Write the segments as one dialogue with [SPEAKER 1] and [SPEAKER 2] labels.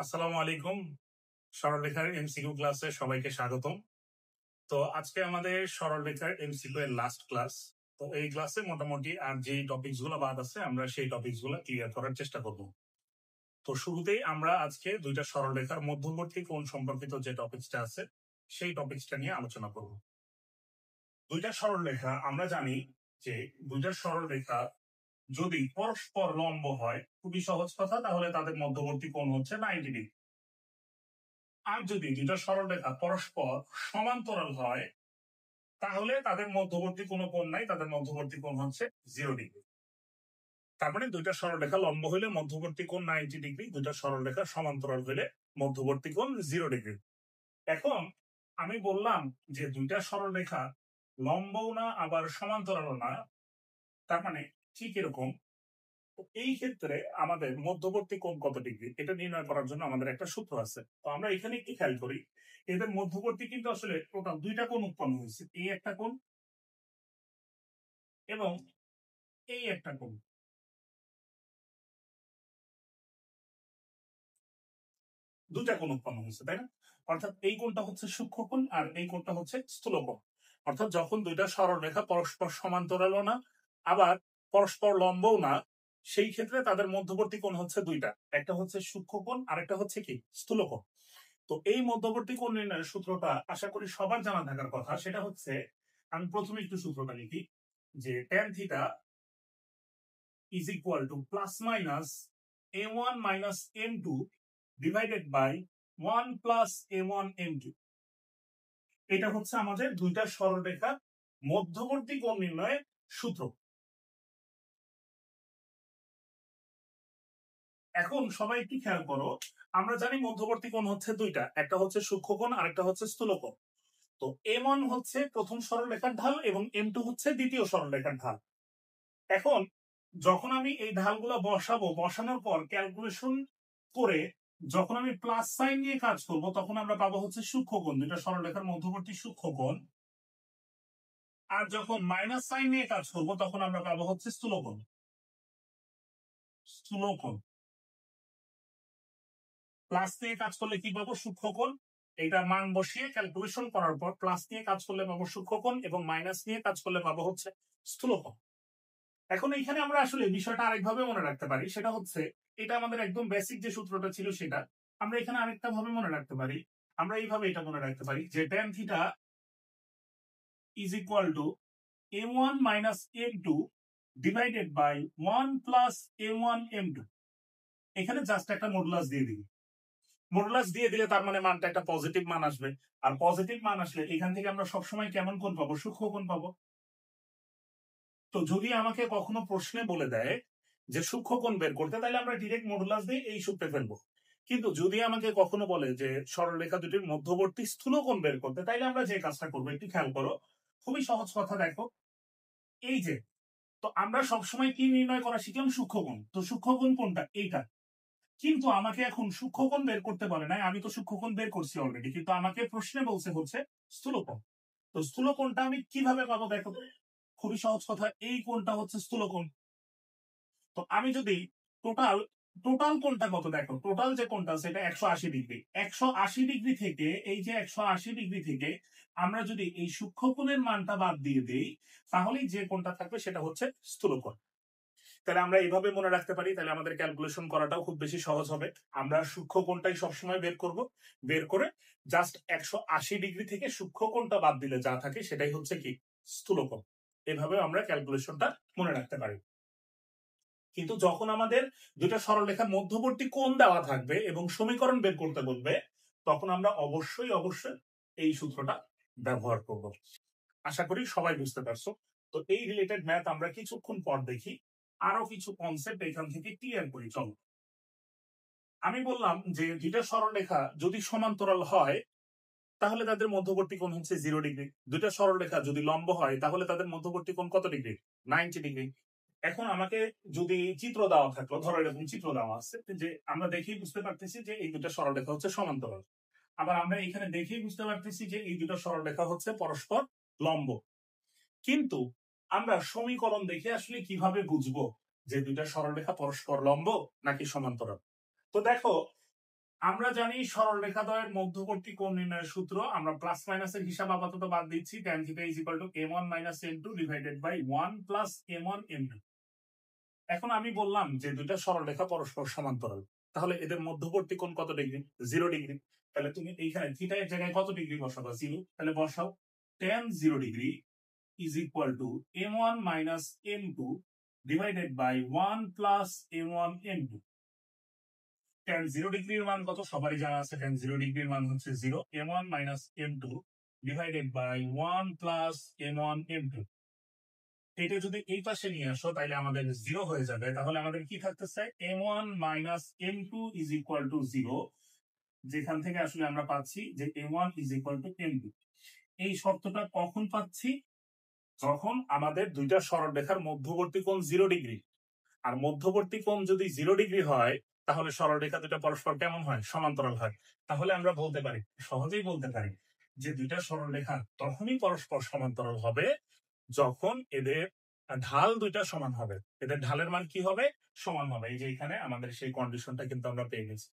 [SPEAKER 1] আসসালামু আলাইকুম। সরলরেখার এমসিকিউ ক্লাসে সবাইকে স্বাগতম। তো আজকে আমাদের সরলরেখার এমসিকিউ এর লাস্ট ক্লাস। তো এই ক্লাসে মোটামুটি আর যে টপিকস গুলো বাদ আছে আমরা সেই টপিকস গুলো ক্লিয়ার করার চেষ্টা করব। তো শুরুতেই আমরা আজকে দুইটা সরলরেখার মধ্যবর্তী কোণ সম্পর্কিত যে টপিকসটা আছে সেই টপিকসটা নিয়ে আলোচনা করব। দুইটা সরলরেখা আমরা জানি যে দুইটা সরলরেখা যদি পরস্পর লম্ব হয়, খুবই সহজ কথা, তাহলে তাদের মধ্যবর্তী কোণ হচ্ছে 90 ডিগ্রি। আর যদি দুইটা সরলরেখা পরস্পর সমান্তরাল হয় তাহলে তাদের মধ্যবর্তী কোনো কোণ নাই, তাদের মধ্যবর্তী কোণ হচ্ছে 0 ডিগ্রি। তার মানে দুইটা সরলরেখা লম্ব হইলে মধ্যবর্তী কোণ 90 ডিগ্রি, দুইটা সরলরেখা সমান্তরাল হইলে মধ্যবর্তী কোণ 0 ডিগ্রি। এখন আমি বললাম যে দুইটা সরলরেখা লম্বও না আবার সমান্তরালও না, তার মানে ঠিক এরকম এই ক্ষেত্রে আমাদের মধ্যবর্তী কোণ কত ডিগ্রি এটা নির্ণয় করার জন্য আমাদের একটা সূত্র আছে। তো আমরা এখানে কি খেয়াল করি, এদের মধ্যবর্তী কিন্তু আসলে টোটাল দুইটা কোণ উৎপন্ন হয়েছে, এই একটা কোণ এবং এই একটা কোণ। দুইটা কোণ উৎপন্ন হয়েছে, তাই না? অর্থাৎ এই কোণটা হচ্ছে সূক্ষ্ম কোণ আর এই কোণটা হচ্ছে স্থূল কোণ। অর্থাৎ যখন দুইটা সরলরেখা পরস্পর সমান্তরালও না আবার পরস্পর লম্বও না, সেই ক্ষেত্রে তাদের মধ্যবর্তী কোণ হচ্ছে দুইটা, একটা হচ্ছে সূক্ষ্ম কোণ আর একটা হচ্ছে কি স্থূল কোণ। তো এই মধ্যবর্তী কোণ নির্ণয়ের সূত্রটা আশা করি সবার জানা থাকার কথা। সেটা হচ্ছে, আমি প্রথমে একটু সূত্রটা লিখি, যে tan theta is equal to plus minus m1 minus m2 divided by 1 plus m1 m2। এটা হচ্ছে আমাদের দুইটা সরলরেখার মধ্যবর্তী কোণ নির্ণয়ের সূত্র। এখন সবাই একটু খেয়াল করো, আমরা জানি মধ্যবর্তী কোণ হচ্ছে দুইটা, একটা হচ্ছে সূক্ষ্ম কোণ আর একটা হচ্ছে স্থূল কোণ। তো m1 হচ্ছে প্রথম সরলরেখার ঢাল এবং m2 হচ্ছে দ্বিতীয় সরলরেখার ঢাল। এখন যখন আমি এই ঢালগুলো বসাবো, বসানোর পর ক্যালকুলেশন করে যখন আমি প্লাস সাইন নিয়ে কাজ করব তখন আমরা পাবো হচ্ছে সূক্ষ্ম কোণ, দুইটা সরলরেখার মধ্যবর্তী সূক্ষ্ম কোণ। আর যখন মাইনাস সাইন নিয়ে কাজ করব তখন আমরা পাবো হচ্ছে স্থূল কোণ। স্থূল কোণ প্লাস নিয়ে কাজ করলে কি পাবো? সূক্ষ্ম কোণ। এটা মান বসিয়ে ক্যালকুলেশন করার পর প্লাস নিয়ে কাজ করলে পাবো সূক্ষ্ম কোণ এবং মাইনাস নিয়ে কাজ করলে পাবো হচ্ছে স্থূল কোণ। এখন এইখানে আমরা আসলে বিষয়টা আরেকভাবে মনে রাখতে পারি, সেটা হচ্ছে এটা আমাদের একদম বেসিক যে সূত্রটা ছিল সেটা আমরা এখানে আরেকটা ভাবে মনে রাখতে পারি। আমরা এইভাবে এটা মনে রাখতে পারি যে tan theta is equal to m1 minus m2 divided by 1 plus m1 m2। এখানে জাস্ট একটা মডুলাস দিয়ে দিই, মডুলাস দিয়ে দিলে তার মানে মানটা একটা পজিটিভ মান আসবে। আর পজিটিভ মান আসলে এখান থেকে আমরা সবসময় কেমন কোণ পাবো? সূক্ষ্ম কোণ পাবো। তো যদি আমাকে কখনো প্রশ্নে বলে দেয় যে সূক্ষ্ম কোণ বের করতে, তাহলে আমরা ডিরেক্ট মডুলাস দিয়ে এই সূত্রে ফেলবো। কিন্তু যদি আমাকে কখনো বলে যে সরলরেখা দুটির মধ্যবর্তী স্থূল কোণ বের করতে, তাইলে আমরা যে কাজটা করবো একটু খেয়াল করো, খুবই সহজ কথা। দেখো এই যে, তো আমরা সবসময় কি নির্ণয় করা শিখলাম? সূক্ষ্ম কোণ। তো সূক্ষ্ম কোণ কোনটা? এইটা। কিন্তু আমাকে এখন সূক্ষ্ম কোণ বের করতে বলে নাই, আমি তো সূক্ষ্ম কোণ বের করছি অলরেডি, কিন্তু আমাকে প্রশ্নে বলছে হচ্ছে স্থূল কোণ। তো স্থূল কোণটা আমি কিভাবে পাবো? দেখো খুবই সহজ কথা, এই কোণটা হচ্ছে স্থূল কোণ। তো আমি যদি টোটাল টোটাল কোণটা কত, দেখো টোটাল যে কোণটা সেটা 180 ডিগ্রি। 180 ডিগ্রি থেকে এই যে 180 ডিগ্রি থেকে আমরা যদি এই সূক্ষ্ম কোণের মানটা বাদ দিয়ে দেই, তাহলেই যে কোণটা থাকবে সেটা হচ্ছে স্থূল কোণ। তাহলে আমরা এইভাবে মনে রাখতে পারি, তাহলে আমাদের ক্যালকুলেশন করাটাও খুব বেশি সহজ হবে। আমরা সূক্ষ্ম কোণটাই সবসময় বের করব, বের করে জাস্ট 180 ডিগ্রি থেকে সূক্ষ্ম কোণটা বাদ দিলে যা থাকে সেটাই হচ্ছে কি স্থূল কোণ। এভাবে আমরা ক্যালকুলেশনটা মনে রাখতে পারি। কিন্তু যখন আমাদের দুটো সরলরেখার মধ্যবর্তী কোণ দেওয়া থাকবে এবং সমীকরণ বের করতে বলবে, তখন আমরা অবশ্যই এই সূত্রটা ব্যবহার করব। আশা করি সবাই বুঝতে পারছো। তো এই রিলেটেড ম্যাথ আমরা কিছুক্ষণ পর দেখি, আরো কিছু কনসেপ্ট এখান থেকে ক্লিয়ার করি। চলো, আমি বললাম যে দুইটা সরলরেখা যদি সমান্তরাল হয় তাহলে তাদের মধ্যবর্তী কোণ হচ্ছে 0 ডিগ্রি। দুইটা সরলরেখা যদি লম্ব হয় তাহলে তাদের মধ্যবর্তী কোণ কত ডিগ্রি? 90 ডিগ্রি। এখন আমাকে যদি চিত্র দেওয়া থাকলো, ধরো এরকম চিত্র দেওয়া আছে, যে আমরা দেখেই বুঝতে পারতেছি যে এই দুটো সরলরেখা হচ্ছে সমান্তরাল। আবার আমরা এখানে দেখেই বুঝতে পারতেছি যে এই দুটো সরলরেখা হচ্ছে পরস্পর লম্ব। কিন্তু আমরা সমীকরণ দেখে আসলে কিভাবে বুঝবো যে দুইটা সরলরেখা পরস্পর লম্ব নাকি সমান্তরাল? তো দেখো, আমরা জানি সরলরেখাদ্বয়ের মধ্যবর্তী কোণ নির্ণয়ের সূত্র। আমরা প্লাস মাইনাসের হিসাব আপাতত বাদ দিচ্ছি। tan θ = m1 - m2 divided by 1 + m1 m2। এখন আমি বললাম যে দুইটা সরলরেখা পরস্পর সমান্তরাল, তাহলে এদের মধ্যবর্তী কোণ কত ডিগ্রি? 0 ডিগ্রি। তাহলে তুমি এইখানে থিটা এর জায়গায় কত ডিগ্রি বসাবা? 0। তাহলে বসাও tan 0 degree = m1 - m2 divided by 1 + m1 m2। tan 0 ডিগ্রির মান কত? সবারই জানা আছে, tan 0 ডিগ্রির মান হচ্ছে 0। m1 - m2 divided by 1 + m1 m2। এটা যদি এই পাশে নিয়ে আসো তাহলে আমাদের 0 হয়ে যাবে। তাহলে আমাদের কি থাকতেছে? m1 - m2 = 0, যেখান থেকে আসলে আমরা পাচ্ছি যে m1 = m2। এই শর্তটা কখন পাচ্ছি? যখন আমাদের দুইটা সরলরেখার মধ্যবর্তী কোণ 0 ডিগ্রি। আর মধ্যবর্তী কোণ যদি 0 ডিগ্রি হয় তাহলে সরলরেখা দুটো পরস্পর কেমন হয়? সমান্তরাল হয়। তাহলে আমরা বলতে পারি, সহজেই বলতে পারি যে দুইটা সরলরেখা তখনই পরস্পর সমান্তরাল হবে যখন এদের ঢাল দুইটা সমান হবে। এদের ঢালের মান কি হবে? সমান হবে। এই যে এখানে আমাদের সেই কন্ডিশনটা কিন্তু আমরা পেয়ে গেছি।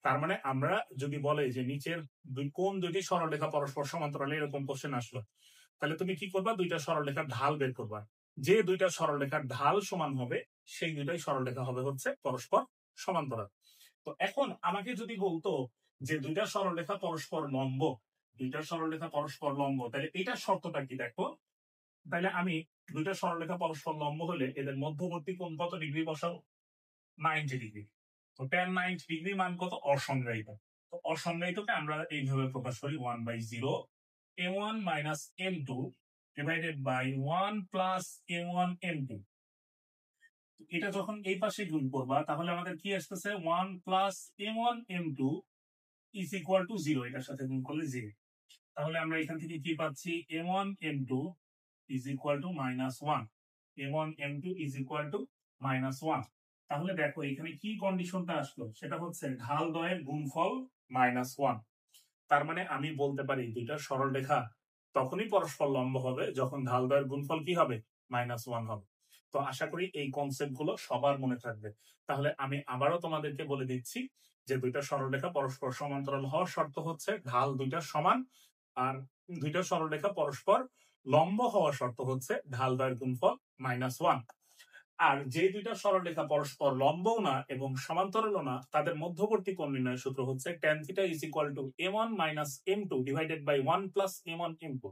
[SPEAKER 1] তার মানে আমরা যদি বলে যে নিচের কোন দুইটি সরলরেখা পরস্পর সমান্তরাল, এরকম কোশ্চেন আসলো, তাহলে তুমি কি করবা? দুইটা সরলরেখার ঢাল বের করবা। যে দুইটা সরলরেখার ঢাল সমান হবে সেই দুইটাই সরলরেখা হবে হচ্ছে পরস্পর সমান্তরাল। তো এখন আমাকে যদি বলতো যে দুইটা সরলরেখা পরস্পর লম্ব, দুইটা সরলরেখা পরস্পর লম্ব, তাহলে এটার শর্তটা কি? দেখো, তাহলে আমি দুইটা সরলরেখা পরস্পর লম্ব হলে এদের মধ্যবর্তী কোণ কত ডিগ্রি বসাও? 90 ডিগ্রি। তো tan 90 ডিগ্রি মান কত? অসংজ্ঞায়িত। তো অসংজ্ঞায়িতকে আমরা এইভাবে প্রকাশ করি 1/0 m1 - m2 divided by 1 + m1 m2। এটা যখন এই পাশে গুণ করবা তাহলে আমাদের কি আসতেছে? 1 + m1 m2 = 0। এটার সাথে গুণ করলে 0। তাহলে আমরা এখান থেকে কি পাচ্ছি? m1 m2 = -1। m1 m2 = -1। তাহলে দেখো এখানে কি কন্ডিশনটা আসলো? সেটা হচ্ছে ঢাল দ্বয়ের গুণফল -1। তার মানে আমি বলতে পারি দুইটা সরলরেখা তখনই পরস্পর লম্ব হবে যখন ঢাল দ্বয়ের গুণফল কি হবে? -1 হবে। তো আশা করি এই কনসেপ্ট গুলো সবার মনে থাকবে। তাহলে আমি আবারও তোমাদেরকে বলে দিচ্ছি যে দুইটা সরলরেখা পরস্পর সমান্তরাল হওয়ার শর্ত হচ্ছে ঢাল দুইটা সমান, আর দুইটা সরলরেখা পরস্পর লম্ব হওয়ার শর্ত হচ্ছে ঢাল দ্বয়ের গুণফল -1। আর যে দুইটা সরলরেখা পরস্পর লম্বও না এবং সমান্তরালও না তাদের মধ্যবর্তী কোণ নির্ণয়ের সূত্র হচ্ছে tan θ = m1 - m2 divided by 1 + m1 m2।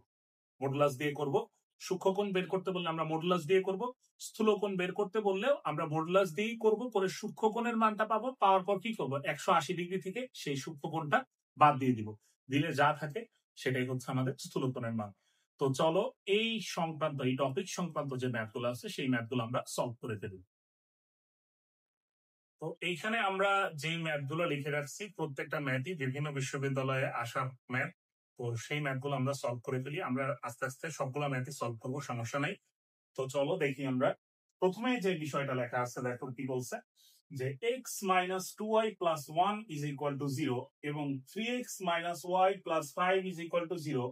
[SPEAKER 1] Modulus দিয়ে করব। সূক্ষ্মকোণ বের করতে বললে আমরা মডুলাস দিয়ে করব। স্থূলকোণ বের করতে বললেও আমরা মডুলাস দিয়েই করব। পরে সূক্ষ্মকোণের মানটা পাবো, পাওয়ার পর কি করব? 180 ডিগ্রি থেকে সেই সূক্ষ্মকোণটা বাদ দিয়ে দিব। দিলে যা থাকে সেটাই হচ্ছে আমাদের স্থূলকোণের মান। তো চলো এই সংক্রান্ত, এই টপিক সংক্রান্ত যে ম্যাথগুলো আছে সেই ম্যাথগুলো আমরা সলভ করে ফেলি। তো এইখানে আমরা যে ম্যাথগুলো লিখে রাখছি প্রত্যেকটা ম্যাথই বিভিন্ন বিশ্ববিদ্যালয়ে আসা ম্যাথ। তো সেই ম্যাথগুলো আমরা সলভ করে ফেলি। আমরা আস্তে আস্তে সবগুলো ম্যাথই সলভ করবো, সমস্যা নাই। তো চলো দেখি আমরা। প্রথমে যে বিষয়টা লেখা আছে দেখো কি বলছে, যে x - 2y + 1 = 0 এবং 3x - y + 5 = 0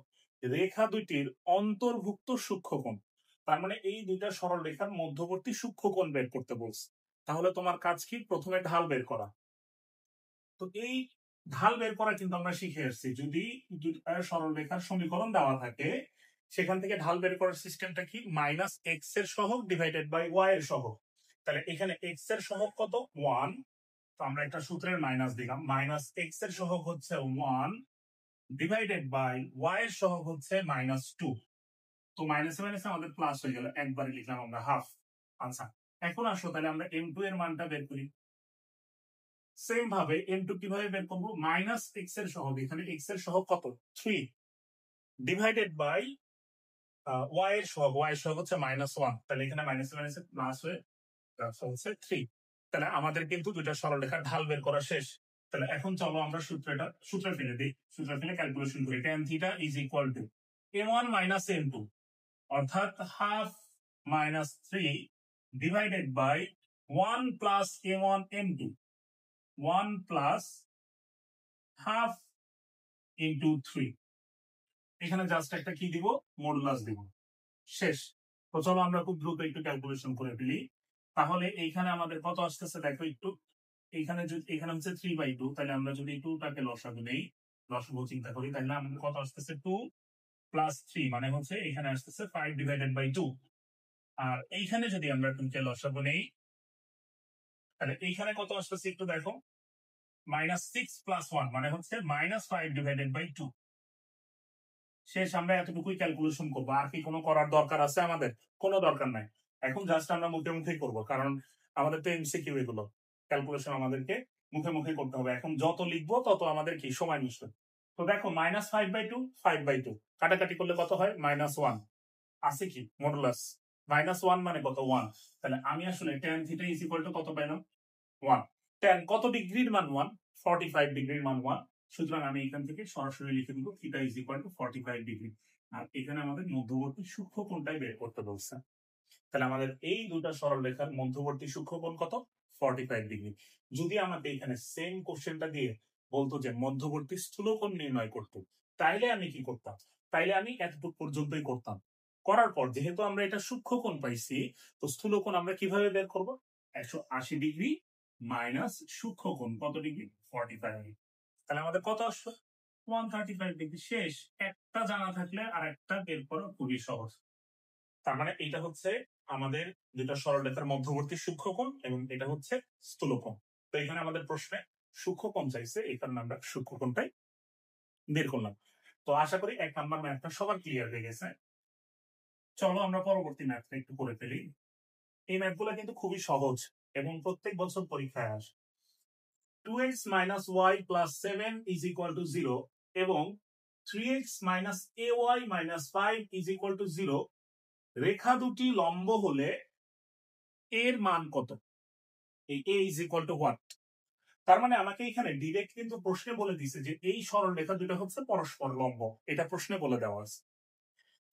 [SPEAKER 1] রেখা দুইটির অন্তর্ভুক্ত সূক্ষ্মকোণ। তার মানে এই দুইটা সরল রেখার মধ্যবর্তী সূক্ষ্মকোণ বের করতে বলছে। তাহলে তোমার কাজ কি? প্রথমে ঢাল বের করা। তো এই ঢাল বের করা কিন্তু আমরা শিখে আসছি। যদি দুইটা সরল রেখার সমীকরণ দেওয়া থাকে সেখান থেকে ঢাল বের করার সিস্টেমটা কি? -x এর সহগ ডিভাইডেড বাই y এর সহগ। তাহলে এখানে x এর সহগ কত? 1। তো আমরা একটা সূত্রের মাইনাস দিলাম। -x এর সহগ হচ্ছে 1 ডিভাইডেড বাই y এর সহগ হচ্ছে -2। তো মাইনাসে মাইনাসে আমাদের প্লাস হয়ে গেল, একবারে লিখলাম আমরা হাফ। আচ্ছা, এখন আসো তাহলে আমরা m2 এর মানটা বের করি। সেম ভাবে m2 কিভাবে বের করবো? -x এর সহগ, এখানে x এর সহগ কত? 3 ডিভাইডেড বাই y এর সহগ, y এর সহগ হচ্ছে -1। তাহলে এখানে মাইনাসে মাইনাসে প্লাস হয়ে হচ্ছে 3। তাহলে আমাদের কিন্তু দুইটা সরলরেখার ঢাল বের করা শেষ। তাহলে এখন চলো আমরা সূত্র ফেলে দিই। সূত্র ফেলে ক্যালকুলেশন করি। tan θ = m1 - m2 অর্থাৎ half -3 divided by 1 + m1 m2, 1 + half into 3। এখানে জাস্ট একটা কি দিব? মডুলাস দিব। শেষ। তো চলো আমরা খুব দ্রুত একটু ক্যালকুলেশন করে ফেলি। তাহলে এইখানে আমাদের কত আসতেছে দেখো একটু। এখানে হচ্ছে 3/2, তাহলে আমরা যদি 2টাকে লসাগু নেই, লসাগু চিন্তা করি, তাহলে আমাদের কত আসতেছে 2 + 3, মানে হচ্ছে এখানে আসতেছে 5/2। আর এইখানে যদি আমরা 2কে লসাগু নেই, তাহলে এইখানে কত আসতেছে একটু দেখো, -6 + 1, মানে হচ্ছে -5/2। শেষ, আমরা এতটুকুই ক্যালকুলেশন করবো। আর কি কোনো করার দরকার আছে আমাদের? কোনো দরকার নাই। এখন জাস্ট আমরা মুখে মুখে করবো, কারণ আমাদের তো এমসিকিউ এগুলো, ক্যালকুলেশন আমাদেরকে মুখে মুখে করতে হবে। এখন যত লিখবো তত আমাদের কি সময় নিচ্ছে। তো দেখো -5/2, 5/2 কাটাকাটি করলে কত হয়? -1 আছে কি মডুলাস, -1 মানে কত? 1। তাহলে আমি আসলে tan θ = কত পাইলাম? 1। tan কত ডিগ্রির মান? 1। 45 ডিগ্রির মান 1। সুতরাং আমি এখান থেকে সরাসরি লিখে দিব θ = 45 ডিগ্রি। আর এখানে আমাদের মধ্যবর্তী সূক্ষ্মকোণটাই বের করতে বলছে। তাহলে আমাদের এই দুটা সরলরেখার মধ্যবর্তী সূক্ষ্মকোণ কত? 45 ডিগ্রি। যদি আমাকে এখানে সেম কোশ্চেনটা দিয়ে বলতো যে মধ্যবর্তী স্থূলকোণ নির্ণয় করতে, তাইলে আমি কি করতাম? তাইলে আমি এতটুকু পর্যন্তই করতাম। করার পর যেহেতু আমরা এটা সূক্ষ্মকোণ পাইছি, তো স্থূলকোণ আমরা কিভাবে বের করব? 180 ডিগ্রি মাইনাস সূক্ষ্মকোণ কত ডিগ্রি? 45 ডিগ্রি। তাহলে আমাদের কত আসলো? 135 ডিগ্রি। শেষ। একটা জানা থাকলে আর একটা বের করা খুবই সহজ। তার মানে এটা হচ্ছে আমাদের দুটা সরলরেখার মধ্যবর্তী সূক্ষ্মকোণ এবং এটা হচ্ছে স্থূলকোণ। তো এখানে আমাদের প্রশ্নে সূক্ষ্মকোণ চাইছে, এই কারণে আমরা সূক্ষ্মকোণটাই বের করলাম। তো আশা করি 1 নাম্বার ম্যাথটা সবার ক্লিয়ার হয়ে গেছে। চলো আমরা পরবর্তী ম্যাথটা একটু করে ফেলি। এই ম্যাথগুলো কিন্তু খুবই সহজ এবং প্রত্যেক বছর পরীক্ষায় আসে। 2x - y + 7 = 0 এবং 3x - ay - 5 = 0 রেখা দুটি লম্ব হলে এর মান কত? এই a = what? তার মানে আমাকে এখানে ডিরেক্ট কিন্তু প্রশ্নে বলে দিছে যে এই সরলরেখা দুটো হচ্ছে পরস্পর লম্ব, এটা প্রশ্নে বলে দেওয়া আছে।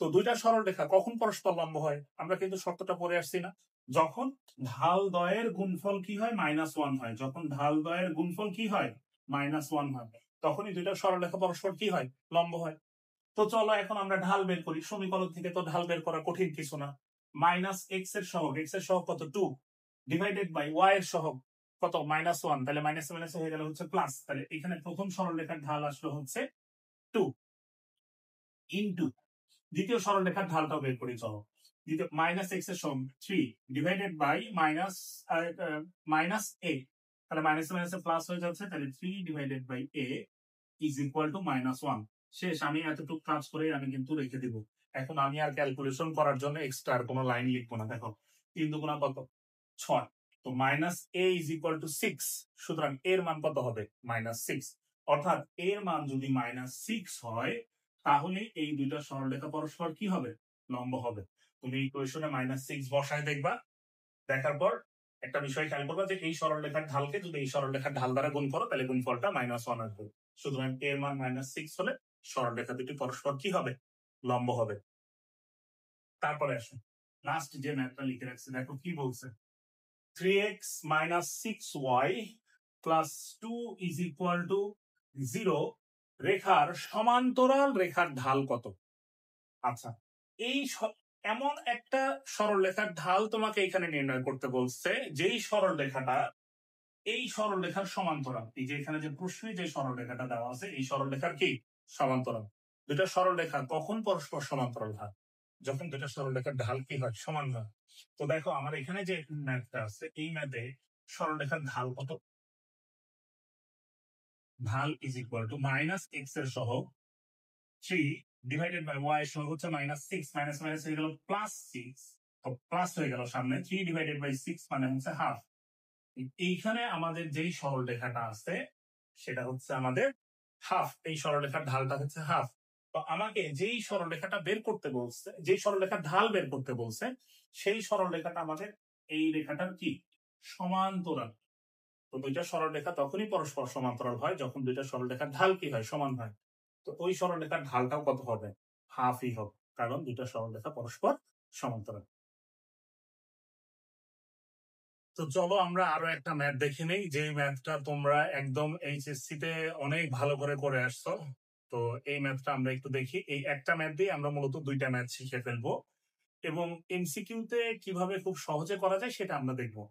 [SPEAKER 1] তো দুইটা সরলরেখা কখন পরস্পর লম্ব হয়? আমরা কিন্তু শর্তটা পড়ে আসছি না? যখন ঢাল দ্বয়ের গুণফল কি হয়? -1 হয়। যখন ঢাল দ্বয়ের গুণফল কি হয়? -1 হয়, তখনই দুইটা সরলরেখা পরস্পর কি হয়? লম্ব হয়। তো চলো এখন আমরা ঢাল বের করি। সমীকরণ থেকে তো ঢাল বের করা কঠিন কিছু না। -x এর সহগ, x এর সহগ কত? 2 ডিভাইডেড বাই y এর সহগ কত? -1, তাহলে মাইনাস মাইনাস হয়ে গেল হচ্ছে প্লাস। তাহলে এখানে প্রথম সরলরেখার ঢাল আসলো হচ্ছে 2 ইনটু দ্বিতীয় সরলরেখার ঢালটাও বের করি। চলো, দ্বিতীয় -x এর সহগ 3 ডিভাইডেড বাই -a, তাহলে মাইনাস মাইনাস প্লাস হয়ে যাচ্ছে। তাহলে 3 ডিভাইডেড বাই a = -1। শেষ। আমি এতটুকু কাজ করে আমি কিন্তু রেখে দিব। এখন আমি আর ক্যালকুলেশন করার জন্য এক্সট্রা আর কোনো লাইন লিখবো না। দেখো 3 দুগুণা কত? 6। তো -a = 6, সুতরাং এর মান কত হবে? -6। অর্থাৎ এর মান যদি -6 হয়, তাহলে এই দুইটা সরলরেখা পরস্পর কি হবে? লম্ব হবে। তুমি ইকুয়েশনে -6 বসায় দেখবা, দেখার পর একটা বিষয় খেয়াল করবা যে এই সরলরেখার ঢালকে যদি এই সরলরেখার ঢাল দ্বারা গুণ করো, তাহলে গুণফলটা -1 আসবে। সুতরাং এর মান -6 হলে সরলরেখা দুটি পরস্পর কি হবে? লম্ব হবে। তারপরে আসুন লাস্ট যে ম্যাথটা লিখে রাখছি, দেখো কি বলছে। 3x - 6y + 2 = 0 রেখার সমান্তরাল রেখার ঢাল কত? আচ্ছা, এই এমন একটা সরলরেখার ঢাল তোমাকে এখানে নির্ণয় করতে বলছে, যেই সরলরেখাটা এই সরলরেখার সমান্তরাল। এই যে এখানে যে প্রশ্নে যে সরলরেখাটা দেওয়া আছে, এই সরলরেখার কি? সমান্তরাল। দুটা সরলরেখা কখন পরস্পর সমান্তরাল হয়? যখন দুটা সরলরেখার ঢাল কি হয়? সমান হয়। তো দেখো আমার এখানে যে ম্যাথটা আছে, এই ম্যাথে সরলরেখার ঢাল কত? ঢাল = -x এর সহগ 3 ডিভাইডেড বাই y এর সহগ হচ্ছে -6, মাইনাস মাইনাস হয়ে গেল +6, তো প্লাস হয়ে গেল সামনে। 3 ডিভাইডেড বাই 6 মানে হচ্ছে হাফ। এইখানে আমাদের যেই সরলরেখাটা আছে সেটা হচ্ছে আমাদের হাফ। এই সরলরেখার ঢালটা হচ্ছে হাফ। তো আমাকে যেই সরলরেখাটা বের করতে বলছে, যেই সরলরেখার ঢাল বের করতে বলছে, সেই সরলরেখাটা আমাদের এই রেখাটার কি? সমান্তরাল। তো দুইটা সরলরেখা তখনই পরস্পর সমান্তরাল হয় যখন দুইটা সরলরেখার ঢাল কি হয়? সমান হয়। তো ওই সরলরেখার ঢালটাও কত হবে? হাফই হবে, কারণ দুইটা সরলরেখা পরস্পর সমান্তরাল। তো চলো আমরা আরো একটা ম্যাথ দেখে নেই, যে ম্যাথটা তোমরা একদম এইচএসসি তে অনেক ভালো করে করে আসছো। তো এই ম্যাথটা আমরা একটু দেখি। এই একটা ম্যাথ দিয়ে আমরা মূলত দুইটা ম্যাথ শিখে ফেলবো এবং এমসিকিউ তে কিভাবে খুব সহজে করা যায় সেটা আমরা দেখবো।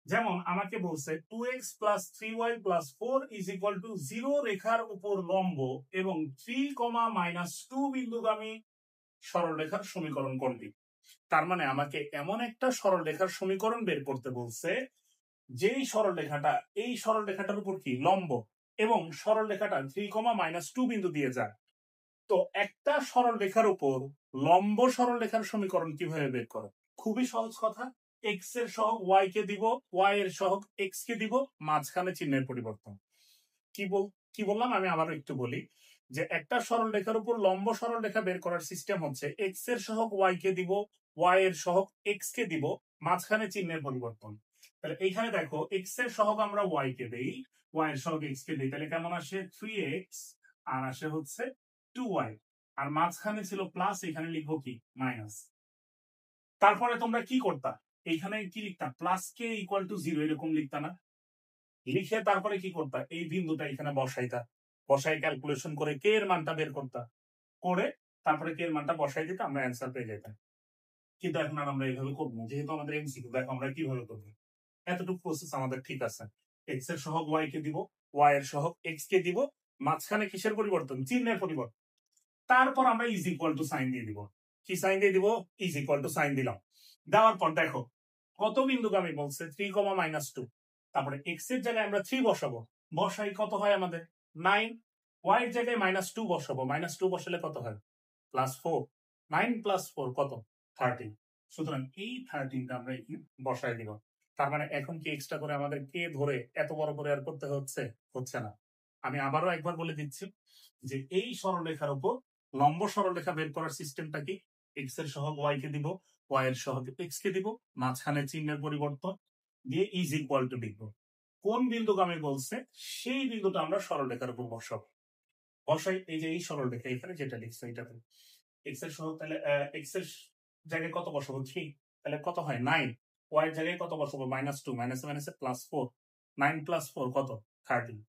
[SPEAKER 1] যেমন আমাকে বলছে 2x + 3y + 4 = 0 রেখার উপর লম্ব এবং 3, -2 বিন্দুগামী সরলরেখার সমীকরণ কোনটি? তার মানে আমাকে এমন একটা সরলরেখার সমীকরণ বের করতে বলছে যেই সরলরেখাটা এই সরলরেখাটার উপর কি লম্ব এবং সরলরেখাটা 3, -2 বিন্দু দিয়ে যায়। তো একটা সরলরেখার উপর লম্ব সরলরেখার সমীকরণ কিভাবে বের করো? খুবই সহজ কথা। x এর সহগ y কে দিব, y এর সহগ x কে দিব, মাঝখানে চিহ্নের পরিবর্তন। কি বললাম আমি আবারও একটু বলি যে একটা সরলরেখার উপর লম্ব সরলরেখা বের করার সিস্টেম হচ্ছে x এর সহগ y কে দিব, y এর সহগ x কে দিব, মাঝখানে চিহ্নের পরিবর্তন। তাহলে এইখানে দেখো x এর সহগ আমরা y কে দেই, y এর সহগ x কে দেই, তাহলে কেমন আসে 3x আর আসে হচ্ছে 2y, আর মাঝখানে ছিল প্লাস, এখানে লিখবো কি মাইনাস। তারপরে তোমরা কি করতা, এইখানে কি লিখতা প্লাস কে = 0 এরকম লিখতা না, লিখে তারপরে কি করতা এই বিন্দুটা এখানে বসাইতা, বসাই ক্যালকুলেশন করে কে এর মানটা বের করতা, করে তারপরে কে এর মানটা বসাই দিতে আমরা অ্যান্সার পেয়ে যেতাম। কিন্তু এখন আর আমরা এইভাবে করবো না, যেহেতু আমাদের এমসিকিউ, দেখো আমরা কিভাবে করবো। এতটুকু প্রসেস আমাদের ঠিক আছে। এক্স এর সহগ ওয়াই কে দিব, ওয়াই এর সহগ এক্স কে দিব, মাঝখানে কিসের পরিবর্তন, চিহ্নের পরিবর্তন। তারপর আমরা = সাইন দিয়ে দিব। কি সাইন দিয়ে দিব, = সাইন দিলাম। দেওয়ার পর দেখো কত বিন্দুগামী বলছে 3, -2, তারপরে এক্স এর জায়গায় আমরা 3 বসাবো, বসাই কত হয় আমাদের 9, ওয়াই এর জায়গায় -2 বসাবো, -2 বসালে কত হয় +4, 9 + 4 কত 13। সুতরাং এই 13টা আমরা বসাই দিব। তার মানে এখন কি এক্সট্রা করে আমাদের কে ধরে এত বড় করে আর করতে হচ্ছে না। আমি আবারও একবার বলে দিচ্ছি যে এই সরলরেখার উপর লম্ব সরলরেখা বের করার সিস্টেমটা কি, এক্স এর সহগ ওয়াই কে দিব, ওয়াই এর সহগ এক্স কে দিব, মাঝখানে চিহ্নের পরিবর্তন দিয়ে = লিখব। কোন বিন্দুগামী বলছে সেই বিন্দুটা আমরা সরলরেখার উপর বসাবো। বসাই এই যে এই সরলরেখা এখানে যেটা লিখছে এটাতে এক্স এর সহগ, তাহলে এক্স এর জায়গায় কত বসাবো 3, তাহলে কত হয় 9, ওয়াই এর জায়গায় কত বসাবো -2, মাইনাসে মাইনাসে +4, 9 + 4 কত 13,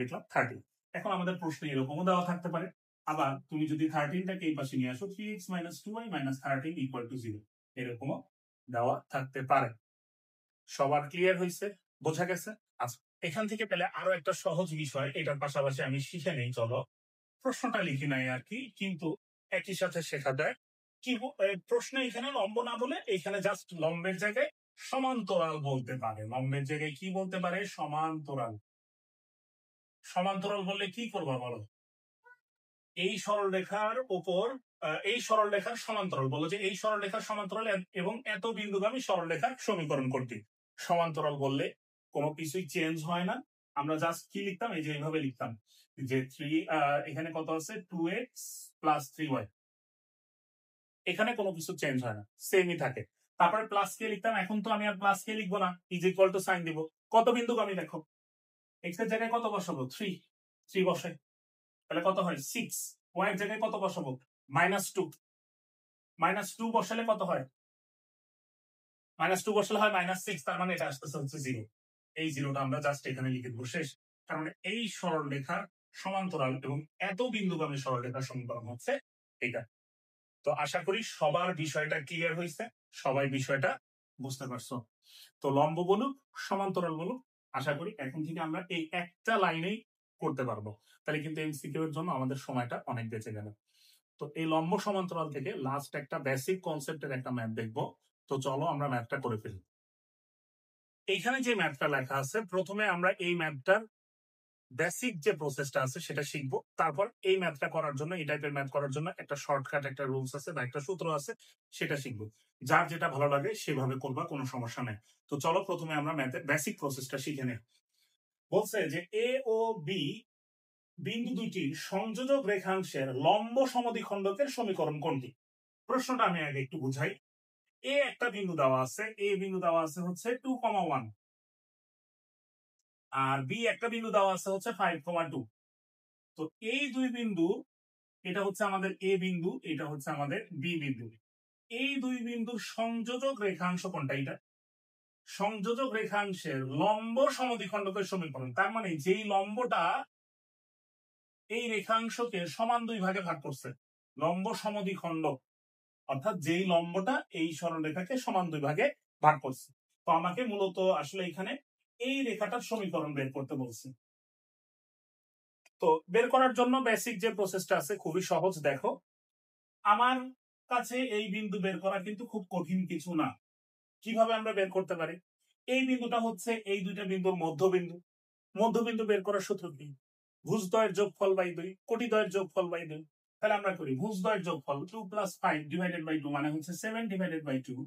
[SPEAKER 1] লিখলাম 13। এখন আমাদের প্রশ্ন এরকমও দেওয়া থাকতে পারে, আবার তুমি যদি 13টাকে এই পাশে নিয়ে আসো 3x - 2y - 13 = 0, এরকমও দেওয়া থাকতে পারে। সবার ক্লিয়ার হয়েছে, বোঝা গেছে? আচ্ছা, এখান থেকে পেলে আরো একটা সহজ বিষয়, এটার পাশাপাশি আমি শিখে নেই, চলো প্রশ্নটা লিখি নাই আর কি, কিন্তু একই সাথে শেখা যায়। কি প্রশ্ন এখানে লম্ব না বলে এখানে জাস্ট লম্বের জায়গায় সমান্তরাল বলতে পারে, লম্বের জায়গায় কি বলতে পারে, সমান্তরাল। সমান্তরাল বললে কি করবা বলো, এই সরলরেখার উপর এই সরলরেখার সমান্তরাল, বলো যে এই সরলরেখার সমান্তরাল এবং এত বিন্দুগামী সরলরেখার সমীকরণ কোনটি। সমান্তরাল বললে কোনো কিছুই চেঞ্জ হয় না, আমরা জাস্ট কি লিখতাম, এই যে এইভাবে লিখতাম যে 3 এখানে কত আছে 2x + 3y, এখানে কোনো কিছু চেঞ্জ হয় না, সেমই থাকে। তারপরে প্লাস কে লিখতাম, এখন তো আমি আর প্লাস কে লিখবো না, = সাইন দিব। কত বিন্দুগামী দেখো, এক্স এর জায়গায় কত বসাবো 3 বসাই, তাহলে কত হয় 6, ওয়াই এর জায়গায় কত বসাবো -2, -2 বসালে কত হয়, -2 বসালে হয় -6, তার মানে এটা আসতেছে হচ্ছে 0। এই 0টা আমরা জাস্ট এখানে লিখে দেবো, শেষ। তার মানে এই সরলরেখার সমান্তরাল এবং এত বিন্দুগামী সরলরেখার সমীকরণ হচ্ছে এটা। তো আশা করি সবার বিষয়টা ক্লিয়ার হয়েছে, সবাই বিষয়টা বুঝতে পারছো। তো লম্ব বলুক সমান্তরাল বলুক, আশা করি এখন থেকে আমরা এই একটা লাইনেই করতে পারবো, তাহলে কিন্তু এমসিকিউ এর জন্য আমাদের সময়টা অনেক বেঁচে গেল। তো এই লম্ব সমান্তরাল থেকে লাস্ট একটা বেসিক কনসেপ্টের একটা ম্যাথ দেখবো। তো চলো আমরা ম্যাথটা করে ফেলি। এইখানে যে ম্যাথটা লেখা আছে, প্রথমে আমরা এই ম্যাথটার বেসিক যে প্রসেসটা আছে সেটা শিখবো, তারপর এই ম্যাথটা করার জন্য, এই টাইপের ম্যাথ করার জন্য একটা শর্টকাট একটা রুলস আছে বা একটা সূত্র আছে, সেটা শিখবো। যার যেটা ভালো লাগে সেভাবে করবা, কোনো সমস্যা নেই। তো চলো প্রথমে আমরা ম্যাথের বেসিক প্রসেসটা শিখে নেই। বলছে যে এ ও বি বিন্দু দুটির সংযোজক রেখাংশের লম্ব সমদ্বিখণ্ডকের সমীকরণ কোনটি। প্রশ্নটা আমি আগে একটু বুঝাই। এ একটা বিন্দু দেওয়া আছে, এ বিন্দু দেওয়া আছে হচ্ছে 2,1, আর বি একটা বিন্দু দেওয়া আছে হচ্ছে 5,2। তো এই দুই বিন্দু, এটা হচ্ছে আমাদের এ বিন্দু, এটা হচ্ছে আমাদের বি বিন্দু। এই দুই বিন্দুর সংযোজক রেখাংশ কোনটা, এটা সংযোজক রেখাংশের লম্ব সমদ্বিখণ্ডকের সমীকরণ। তার মানে যেই লম্বটা এই রেখাংশকে সমান দুই ভাগে ভাগ করছে, লম্ব সমদ্বিখণ্ডক, অর্থাৎ যেই লম্বটা এই সরলরেখাকে সমান দুই ভাগে ভাগ করছে, তো আমাকে মূলত আসলে এখানে এই রেখাটার সমীকরণ বের করতে বলছে। তো বের করার জন্য বেসিক যে প্রসেসটা আছে খুবই সহজ। দেখো, আমার কাছে এই বিন্দু বের করা কিন্তু খুব কঠিন কিছু না। কিভাবে আমরা বের করতে পারি? এই বিন্দুটা হচ্ছে এই দুইটা বিন্দুর মধ্যবিন্দু। মধ্যবিন্দু বের করার সূত্র কি? ভুজদ্বয়ের যোগফল বাই 2, কোটিদ্বয়ের যোগফল বাই 2। তাহলে আমরা করি ভুজদ্বয়ের যোগফল 2 + 5 ডিভাইডেড বাই 2 মানে হচ্ছে 7 ডিভাইডেড বাই 2।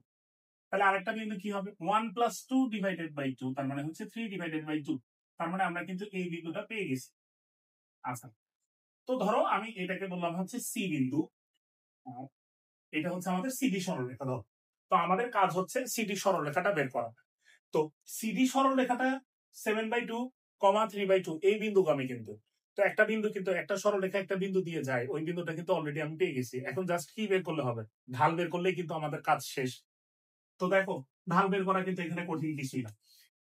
[SPEAKER 1] তাহলে আরেকটা বিন্দু কি হবে? 1 + 2 ডিভাইডেড বাই 2 তার মানে হচ্ছে 3 ডিভাইডেড বাই 2। তার মানে আমরা কিন্তু এই বিন্দুটা পেয়ে গেছি। আচ্ছা, তো ধরো আমি এটাকে বললাম হচ্ছে সি বিন্দু, এটা হচ্ছে আমাদের সিডি সরলরেখা। ধরো, তো আমাদের কাজ হচ্ছে সিডি সরলরেখাটা বের করা। তো সিডি সরলরেখাটা 7/2, 3/2 এই বিন্দুগামী কিন্তু। তো একটা বিন্দু কিন্তু একটা সরলরেখা একটা বিন্দু দিয়ে যায়, ওই বিন্দুটা কিন্তু অলরেডি আমি পেয়ে গেছি। এখন জাস্ট কি বের করলে হবে? ঢাল বের করলেই কিন্তু আমাদের কাজ শেষ। তো দেখো, ঢাল বের করা কিন্তু এখানে কঠিন কিছুই না।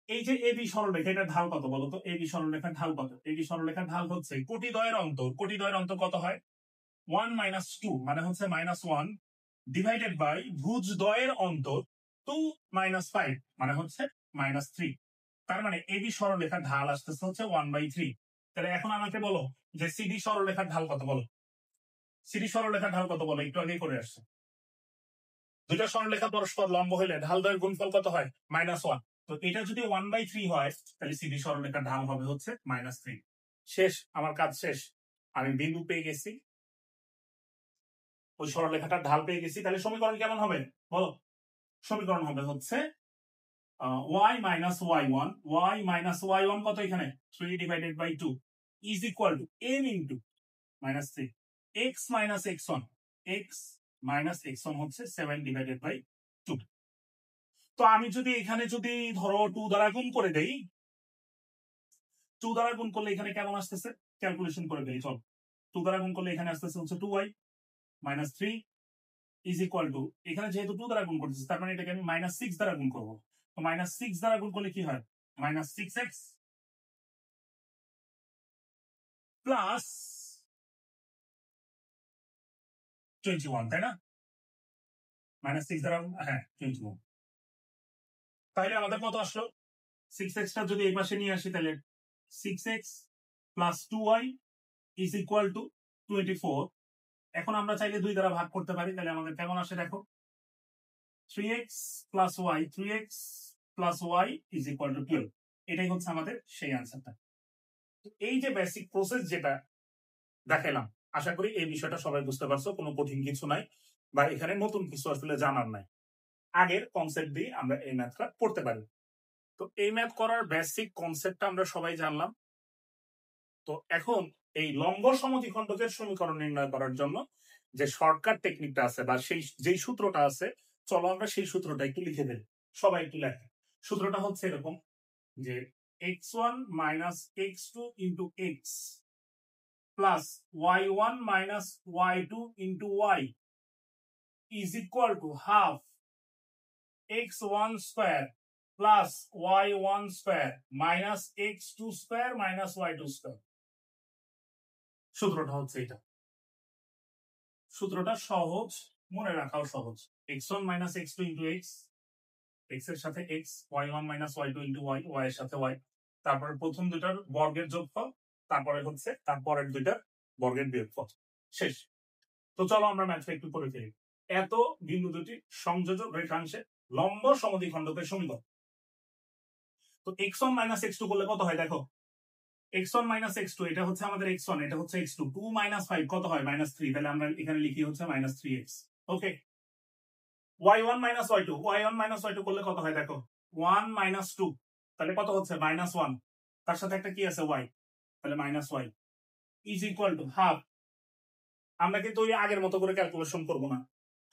[SPEAKER 1] এই যে এবি সরলরেখা, এটা ঢাল কত বলতো? এবি সরলরেখার ঢাল কত? এবি সরলরেখার ঢাল হচ্ছে কোটিদ্বয়ের অন্তর। কোটিদ্বয়ের অন্তর কত হয়? 1 - 2 মানে হচ্ছে -1 ডিভাইডেড বাই ভুজদ্বয়ের অন্তর 2 - 5 মানে হচ্ছে -3। তার মানে এবি সরলরেখার ঢাল আসতেছে হচ্ছে 1/3। তাহলে এখন আমাকে বলো যে সিডি সরলরেখার ঢাল কত? বলো, সিডি সরলরেখার ঢাল কত বলো? একটু আগে করে আসছে। দুইটা সরলরেখা পরস্পর লম্ব হইলে ঢাল দ্বয়ের গুণফল কত হয়? -1। তো এটা যদি 1/3 হয়, তাহলে সিডি সরলরেখার ঢাল হবে হচ্ছে -3। শেষ, আমার কাজ শেষ। আমি বিন্দু পেয়ে গেছি, ওই সরলরেখাটার ঢাল পেয়ে গেছি। তাহলে সমীকরণ কেমন হবে বলো? সমীকরণ হবে হচ্ছে y - y1, y - y1 কত এখানে? 3 divided by 2 is equal to m into -3 x - x1, x - x1 হচ্ছে 7 ডিভাইডেড বাই 2। তো আমি যদি এখানে যদি ধরো 2 দ্বারা গুণ করে দেই, 2 দ্বারা গুণ করলে এখানে কেমন আসতেছে? ক্যালকুলেশন করে দেই, চল। 2 দ্বারা গুণ করলে এখানে আসতেছে হচ্ছে 2y - 3 ইজ ইকুয়াল টু, এখানে যেহেতু 2 দ্বারা গুণ করতেছি তার মানে এটাকে আমি -6 দ্বারা গুণ করবো। তো -6 দ্বারা গুণ করলে কি হয়? -6x প্লাস 21, তাই না? -6 দ্বারা, হ্যাঁ 21। তাহলে আমাদের কত আসলো? 6x টা যদি এই পাশে নিয়ে আসি তাহলে 6x plus 2y is equal two 24। এখন আমরা চাইলে 2 দ্বারা ভাগ করতে পারি, তাহলে আমাদের কেমন আসে দেখো? 3x plus y, 3x plus y is equal to 12। এটাই হচ্ছে আমাদের সেই আনসারটা। এই যে বেসিক প্রসেস যেটা দেখালাম, আশা করি এই বিষয়টা সবাই বুঝতে পারছো। কোনো কঠিন কিছু নাই বা এখানে নতুন কিছু আসলে জানার নাই। আগের কনসেপ্ট দিয়ে আমরা এই ম্যাথটা পড়তে পারি। তো এই ম্যাথ করার বেসিক কনসেপ্টটা আমরা সবাই জানলাম। তো এখন এই লম্ব সমদ্বিখণ্ডকের সমীকরণ নির্ণয় করার জন্য যে শর্টকাট টেকনিকটা আছে বা সেই যেই সূত্রটা আছে, চলো আমরা সেই সূত্রটা একটু লিখে দেই। সবাই একটু লেখে। সূত্রটা হচ্ছে এরকম যে x1 - x2 into x plus y1 - y2 into y is equal to half x1 square plus y1 square minus x2 square minus y2 square। সূত্রটা হচ্ছে এটা। সূত্রটা সহজ, মনে রাখাও সহজ। x1 - x2 into x, x এর সাথে x, y1 - y2 into y, y এর সাথে y। তারপরে প্রথম দুটার বর্গের যোগফল, তারপরে হচ্ছে তারপরের দুইটার বর্গের বিয়োগফল। শেষ। তো চলো আমরা ম্যাথটা একটু করে ফেলি। এত বিন্দু দুটি সংযোজক রেখাংশে লম্ব সমদ্বিখণ্ডকের সমীকরণ। তো x1 - x2 করলে কত হয় দেখো? x1 - x2 এটা হচ্ছে আমাদের x1, এটা হচ্ছে x2। 2 - 5 কত হয়? -3। তাহলে আমরা এখানে লিখি হচ্ছে -3x। ওকে। y1 - y2, y1 - y2 করলে কত হয় দেখো? 1 - 2 তাহলে কত হচ্ছে? -1। তার সাথে একটা কি আছে? y, তাহলে -y is equal to half. আমরা কিন্তু ওই আগের মতো করে ক্যালকুলেশন করব না।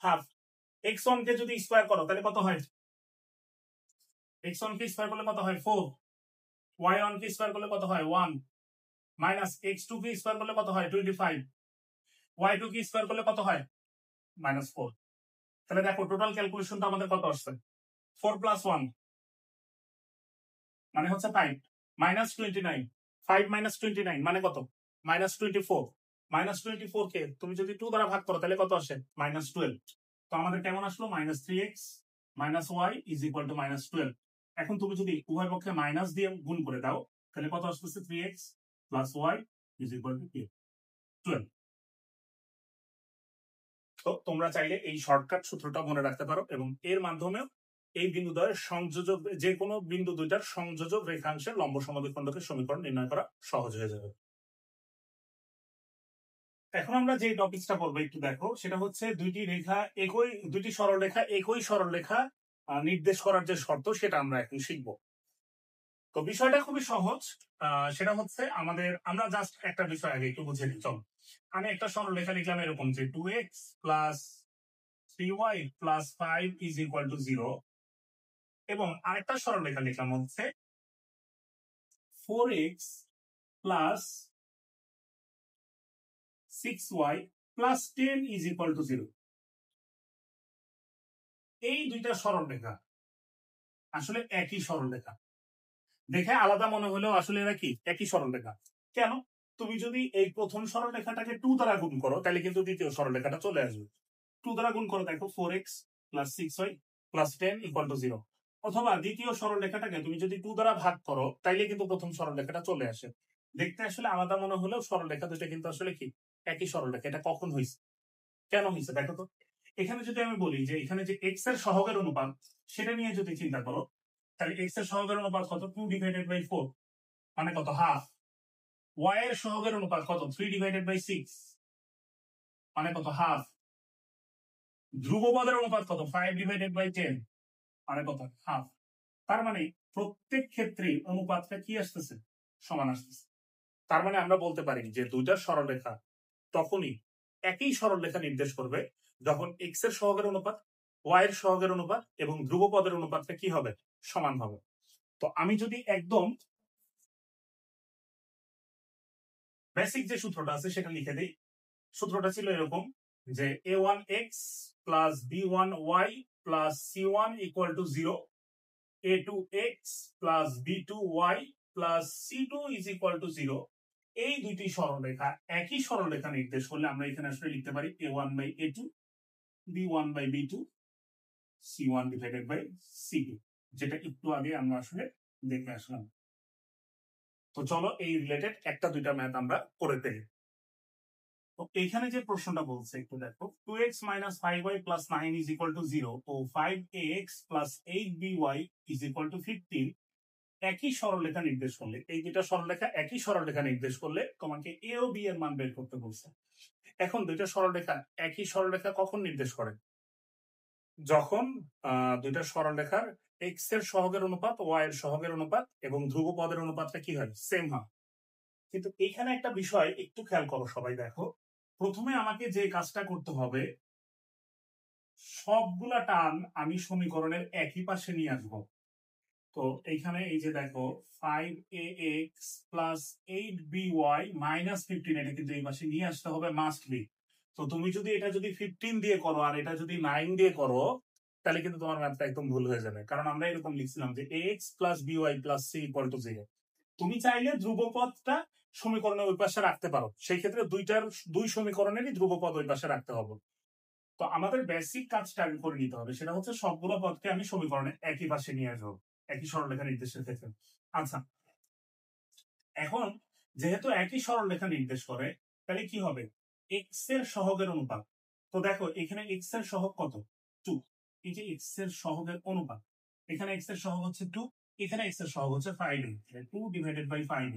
[SPEAKER 1] হাফ x1 কে যদি স্কয়ার করো তাহলে কত হয়? x1 কে স্কয়ার করলে কত হয়? 4। y1 কে স্কয়ার করলে কত হয়? 1 মাইনাস x2 কে স্কয়ার করলে কত হয়? 25। y2 কে স্কয়ার করলে কত হয়? -4। তাহলে দেখো টোটাল ক্যালকুলেশনটা আমাদের কত আসছে? 4 + 1 মানে হচ্ছে 5 -29। 5 - 29 মানে কত? -24। -24 কে তুমি যদি 2 দ্বারা ভাগ করো তাহলে কত আসে? -12। তো আমাদের কেমন আসলো? -3x - y is equal to -12। এখন তুমি যদি উভয় পক্ষে মাইনাস দিয়ে গুণ করে দাও তাহলে কত আসতেছে 3x plus y is equal to 12। তো তোমরা চাইলে এই শর্টকাট সূত্রটা মনে রাখতে পারো এবং এর মাধ্যমেও এই বিন্দুদ্বয়ের সংযোজক, যে কোনো বিন্দু দুইটার সংযোজক রেখাংশের লম্ব সমদ্বিখণ্ডকের সমীকরণ নির্ণয় করা সহজ হয়ে যাবে। এখন আমরা যে টপিকসটা পড়বো একটু দেখো, সেটা হচ্ছে দুইটি সরলরেখা একই সরলরেখা নির্দেশ করার যে শর্ত সেটা আমরা এখন শিখবো। তো বিষয়টা খুবই সহজ। সেটা হচ্ছে আমরা জাস্ট একটা বিষয় আগে একটু বুঝে নিই। চলো, আমি একটা সরলরেখা লিখলাম এরকম যে 2x plus 3y plus 5 is equal to 0, এবং আরেকটা সরলরেখা লিখলাম হচ্ছে 4x plus 6y plus 10 is equal to 0। এই দুইটা সরলরেখা আসলে একই সরলরেখা, দেখে আলাদা মনে হলেও আসলে এরা কি একই সরলরেখা। কেন? তুমি যদি এই প্রথম সরলরেখাটাকে 2 দ্বারা গুণ করো তাহলে কিন্তু দ্বিতীয় সরলরেখাটা চলে আসবে। 2 দ্বারা গুণ করো, দেখো 4x plus 6y plus 10 equal to 0। অথবা দ্বিতীয় সরলরেখাটাকে তুমি যদি 2 দ্বারা ভাগ করো তাইলে কিন্তু প্রথম সরলরেখাটা চলে আসে। দেখতে আসলে আলাদা মনে হলেও সরলরেখা দুটো কিন্তু আসলে কি একই সরলরেখা। এটা কখন হয়েছে, কেন হয়েছে দেখো তো। এখানে যদি আমি বলি যে এখানে যে x এর সহগের অনুপাত সেটা নিয়ে যদি চিন্তা করো, তাহলে x এর সহগের অনুপাত কত? 2 ডিভাইডেড বাই 4, মানে কত? হাফ। y এর সহগের অনুপাত কত? 3 ডিভাইডেড বাই 6, মানে কত? হাফ। ধ্রুবপদের অনুপাত কত? 5 ডিভাইডেড বাই 10, মানে কত? হাফ। তার মানে প্রত্যেক ক্ষেত্রে অনুপাতটা কি আসতেছে? সমান আসতেছে। তার মানে আমরা বলতে পারি যে দুইটা সরলরেখা তখনই একই সরলরেখা নির্দেশ করবে যখন x এর সহগের অনুপাত, y এর সহগের অনুপাত এবং ধ্রুবপদের অনুপাতটা কি হবে? সমান হবে। তো আমি যদি একদম বেসিক যে সূত্রটা আছে সেটা লিখে দিই। সূত্রটা ছিল এরকম যে a1x plus b1y plus c1 equal to 0, a2x plus b2y plus c2 is equal to 0। এই দুইটি সরলরেখা একই সরলরেখা নির্দেশ করলে আমরা এখানে আসলে লিখতে পারি a1 by a2, b1 by b2, c1 divided by c2, যেটা একটু আগে আমরা আসলে দেখে আসলাম। তো চলো এই রিলেটেড একটা দুইটা ম্যাথ আমরা করে দেই। তো এইখানে যে প্রশ্নটা বলছে একটু দেখো, 2x minus 5y plus 9 is equal to 0 O 5ax plus 8by is equal to 15 একই সরলরেখা নির্দেশ করলে, এই দুইটা সরলরেখা একই সরলরেখা নির্দেশ করলে তোমাকে a ও b এর মান বের করতে বলছে। এখন দুইটা সরলরেখা একই সরলরেখা কখন নির্দেশ করে? যখন দুইটা সরলরেখার x এর সহগের অনুপাত, y এর সহগের অনুপাত এবং ধ্রুবপদের অনুপাতটা কি হয়? সেম হয়। কিন্তু এখানে একটা বিষয় একটু খেয়াল করো সবাই, দেখো প্রথমে আমাকে যে কাজটা করতে হবে, সবগুলা টার্ম আমি সমীকরণের একই পাশে নিয়ে আসবো। তো এইখানে এই যে দেখো 5ax প্লাস 8by মাইনাস 15, এটা কিন্তু এই পাশে নিয়ে আসতে হবে, মাস্ট বি। তো তুমি যদি এটা 15 দিয়ে করো আর এটা যদি 9 দিয়ে করো তাহলে কিন্তু তোমার ম্যাথটা একদম ভুল হয়ে যাবে, কারণ আমরা এরকম লিখছিলাম যে ax plus by plus c equal to 0। তুমি চাইলে ধ্রুবপদটা সমীকরণের ওই পাশে রাখতে পারো, সেই ক্ষেত্রে দুই সমীকরণেরই ধ্রুবপদ ওই পাশে রাখতে হবে। তো আমাদের বেসিক কাজটা আগে করে নিতে হবে, সেটা হচ্ছে সবগুলো পদকে আমি সমীকরণে একই পাশে নিয়ে আসবো, একই সরলরেখা নির্দেশের ক্ষেত্রে। আচ্ছা, এখন যেহেতু একই সরলরেখা নির্দেশ করে তাহলে কি হবে? এক্স এর সহগের অনুপাত। তো দেখো এখানে এক্স এর সহগ কত? 2। এই যে এক্স এর সহগের অনুপাত, এখানে এক্স এর সহগ হচ্ছে 2, এখানে এক্স এর সহগ হচ্ছে 5, 2 divided by 5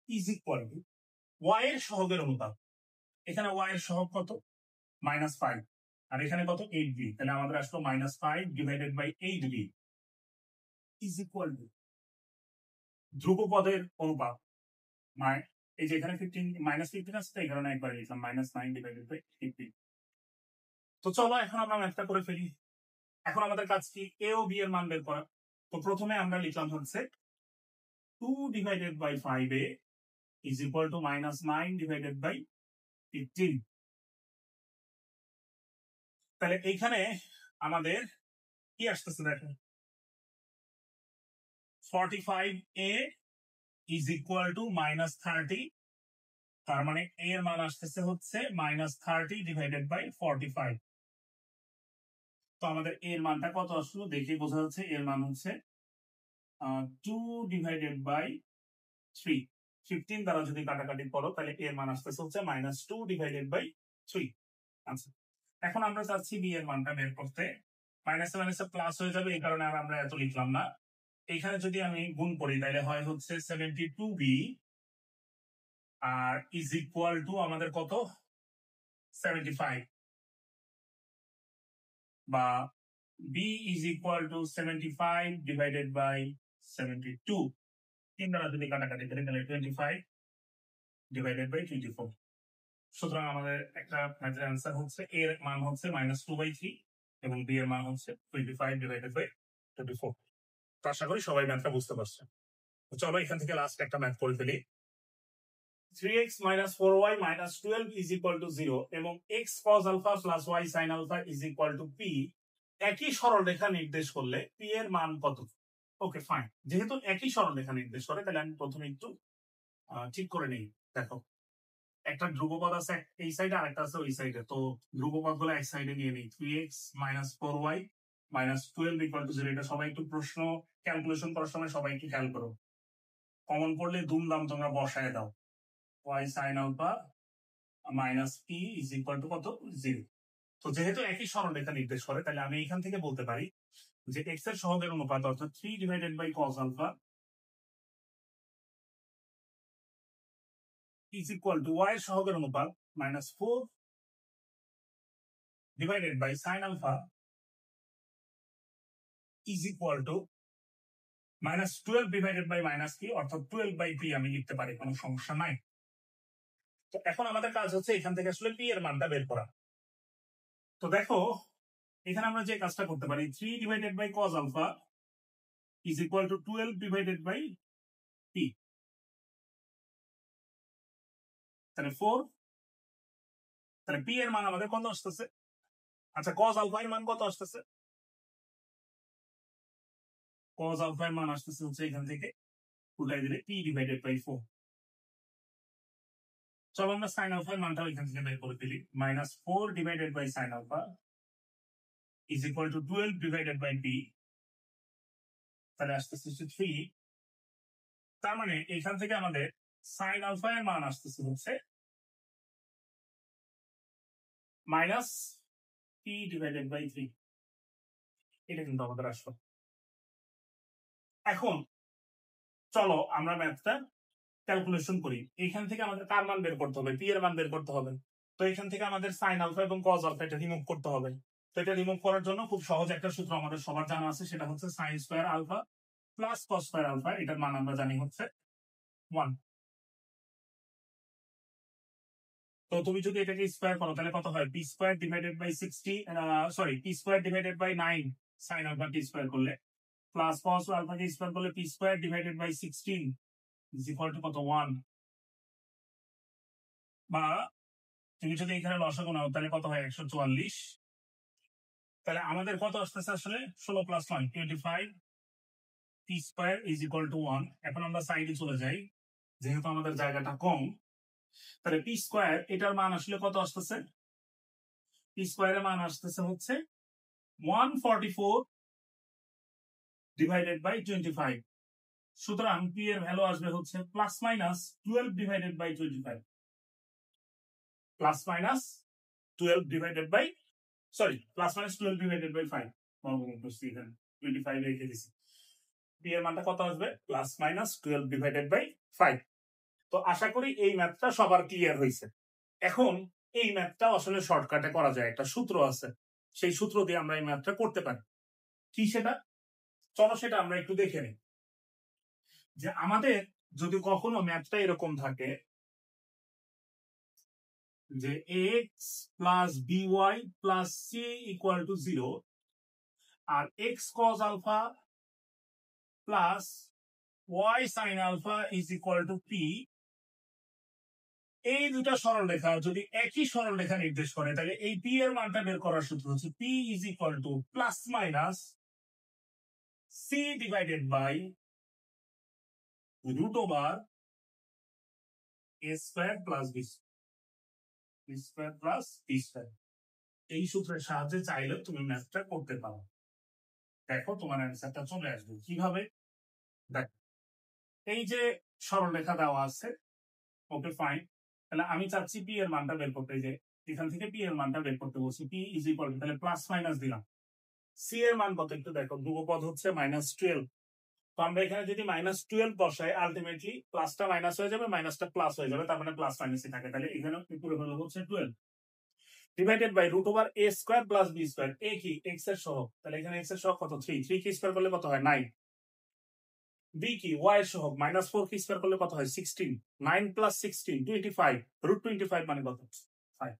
[SPEAKER 1] is equal to y এর সহগের অনুপাত। এখানে ওয়াই এর সহগ কত? -5, আর এখানে কত? 8b। তাহলে আমাদের আসলো -5 divided by 8b is equal to ধ্রুবপদের অনুপাত। এই যে এখানে 15 আছে, এই কারণে একবার লিখলাম -9 ডিভাইডেড বাই 15। তো চলো এখন আমরা ম্যাথটা করে ফেলি। এখন আমাদের কাজ কি? a ও b এর মান বের করা। তো প্রথমে আমরা লিখলাম হচ্ছে 2 divided by 5a is equal to -9 divided by 15। তাহলে এইখানে আমাদের কি আসতেছে দেখেন, 45a ইজ ইকুয়াল টু -30। তার মানে a এর মান আসতেছে হচ্ছে -30 ডিভাইডেড বাই 45। তো আমাদের এর মানটা কত আসলো দেখে বোঝা যাচ্ছে, এর মান হচ্ছে 2/3 15 দ্বারা যদি কাটাকাটি করো তাহলে এর মান আসতেছে হচ্ছে -2/3। আচ্ছা, এখন আমরা চাচ্ছি বি এর মানটা বের করতে। মাইনাসে মাইনাসে প্লাস হয়ে যাবে, এই কারণে আমরা এত লিখলাম না। এইখানে যদি আমি গুণ করি তাহলে হয় হচ্ছে 72b R is equal two আমাদের কত 75, বা b is equal to 75 divided by 72। 3 দ্বারা যদি কাটাকাটি করি তাহলে 25 ডিভাইডেড বাই 24। সুতরাং আমাদের একটা ম্যাথের অ্যান্সার হচ্ছে এর মান হচ্ছে -2/3 এবং বি এর মান হচ্ছে 25 ডিভাইডেড বাই 24। তো আশা করি সবাই ম্যাথটা বুঝতে পারছে। চলো এখান থেকে লাস্ট একটা ম্যাথ করে ফেলি। 3x - 4y - 12 is equal to 0 এবং x cos alpha plus y sin alpha is equal to p একই সরলরেখা নির্দেশ করলে p এর মান কত? ওকে ফাইন, যেহেতু একই সরলরেখা নির্দেশ করে তাহলে আমি প্রথমে একটু ঠিক করে নেই। দেখো, একটা ধ্রুবপদ আছে এই সাইডে আর একটা আছে ওই সাইডে, তো ধ্রুবপদ গুলো এক সাইডে নিয়ে নেই। 3x - 4y - 12 equal to 0। এটা সবাই একটু প্রশ্ন ক্যালকুলেশন করার সময় সবাই একটু খেয়াল করো, কমন পড়লে দুমদাম তোমরা বসায় দাও। y sin alpha minus p is equal to কত 0। তো যেহেতু একই সরলরেখা নির্দেশ করে তাহলে আমি এখান থেকে বলতে পারি যে x এর সহগের অনুপাত অর্থাৎ 3 divided by cos alpha is equal to y এর সহগের অনুপাত -4 divided by sin alpha is equal to -12 divided by -p অর্থাৎ 12/p আমি লিখতে পারি, কোনো সমস্যা নাই। তো এখন আমাদের কাজ হচ্ছে এখান থেকে আসলে p এর মানটা বের করা। তো দেখো, এখানে আমরা যে কাজটা করতে পারি 3 divided by cos alpha is equal to 12 divided by p, তাহলে 4। তাহলে p এর মান আমাদের কত আসতেছে? আচ্ছা, cos আলফা এর মান কত আসতেছে? cos আলফা এর মান আসতেছে হচ্ছে এখান থেকে উল্টাই দিলে p ডিভাইডেড বাই 4। চলো আমরা sin আলফা এর মানটা এখান থেকে বের করে দিলি। -4 divided by sin alpha is equal to 12 divided by p, তাহলে আসতেছে 3। তার মানে এখান থেকে আমাদের sin আলফা এর মান আসতেছে হচ্ছে -p ডিভাইডেড বাই 3। এটা কিন্তু আমাদের আসলো। এখন চলো আমরা ম্যাথটা ক্যালকুলেশন করি। এখান থেকে আমাদের কার মান বের করতে হবে? p এর মান বের করতে হবে। তো এখান থেকে আমাদের sin আলফা এবং cos আলফা এটা রিমুভ করতে হবে। তো এটা রিমুভ করার জন্য খুব সহজ একটা সূত্র আমাদের সবার জানা আছে, সেটা হচ্ছে sin square alpha plus cos square alpha. এটার মান আমরা জানি হচ্ছে 1। তো তুমি যদি এটাকে স্কয়ার করো তাহলে কত হয়? p square divided by 60 sorry p square divided by 9 sin alpha টি স্কয়ার করলে প্লাস cos আলফা টি স্কয়ার করলে p square divided by 16 is equal to কত 1। বা তুমি যদি এখানে লসাগু নাও তাহলে কত হয়? 144। তাহলে আমাদের কত আসতেছে আসলে? 16 plus 1 25 p square is equal two 1। এখন আমরা সাইডে চলে যাই, যেহেতু আমাদের জায়গাটা কম। তাহলে p স্কয়ার এটার মান আসলে কত আসতেছে? p স্কয়ারের মান আসতেছে হচ্ছে 144 ডিভাইডেড বাই 25। সুতরাং p এর ভ্যালু আসবে হচ্ছে +-12 divided by 25। +-12 divided by +-12 divided by 5। 25 রেখে দিছি। p এর মানটা কত আসবে? +-12 ডিভাইডেড বাই 5। তো আশা করি এই ম্যাথটা সবার ক্লিয়ার হয়েছে। এখন এই ম্যাথটা আসলে শর্টকাটে করা যায়, একটা সূত্র আছে, সেই সূত্র দিয়ে আমরা এই ম্যাথটা করতে পারি। কি সেটা? চলো সেটা আমরা একটু দেখে নিই। যে আমাদের যদি কখনো ম্যাথটা এরকম থাকে যে x plus by plus c equal to 0 আর x cos alpha plus y sin alpha is equal to p, এই দুটা সরলরেখা যদি একই সরলরেখা নির্দেশ করে তাহলে এই p এর মানটা বের করার সূত্র হচ্ছে p is equal to plus minus c divided by root over a square plus b square plus b square. এই সূত্রের সাহায্যে চাইলে তুমি ম্যাথটা করতে পারো। দেখো তোমার অ্যান্সারটা চলে আসবে কিভাবে। দেখ, এই যে সরলরেখা দেওয়া আছে, ওকে ফাইন। তাহলে আমি চাচ্ছি পি এর মানটা বের করতে, যে এখান থেকে পি এর মানটা বের করতে বলছি। পি ইজ ইকুয়াল, তাহলে প্লাস মাইনাস দিলাম। সি এর মান কত একটু দেখো, ধ্রুবপদ হচ্ছে -12। তো আমরা এখানে যদি -12 বসাই, আলটিমেটলি প্লাসটা মাইনাস হয়ে যাবে, মাইনাসটা প্লাস হয়ে যাবে, তার মানে প্লাস মাইনাসই থাকে। তাহলে এখানে পুরো হলো হচ্ছে 12 divided by √a square plus b square. এ কি এক্স এর সহগ, তাহলে এখানে এক্স এর সহগ কত 3, 3 কি স্কয়ার করলে কত হয় 9। বি কি ওয়াই এর সহগ, -4 কি স্কয়ার করলে কত হয় 16, 9 প্লাস 16 25, √25 মানে কত 5।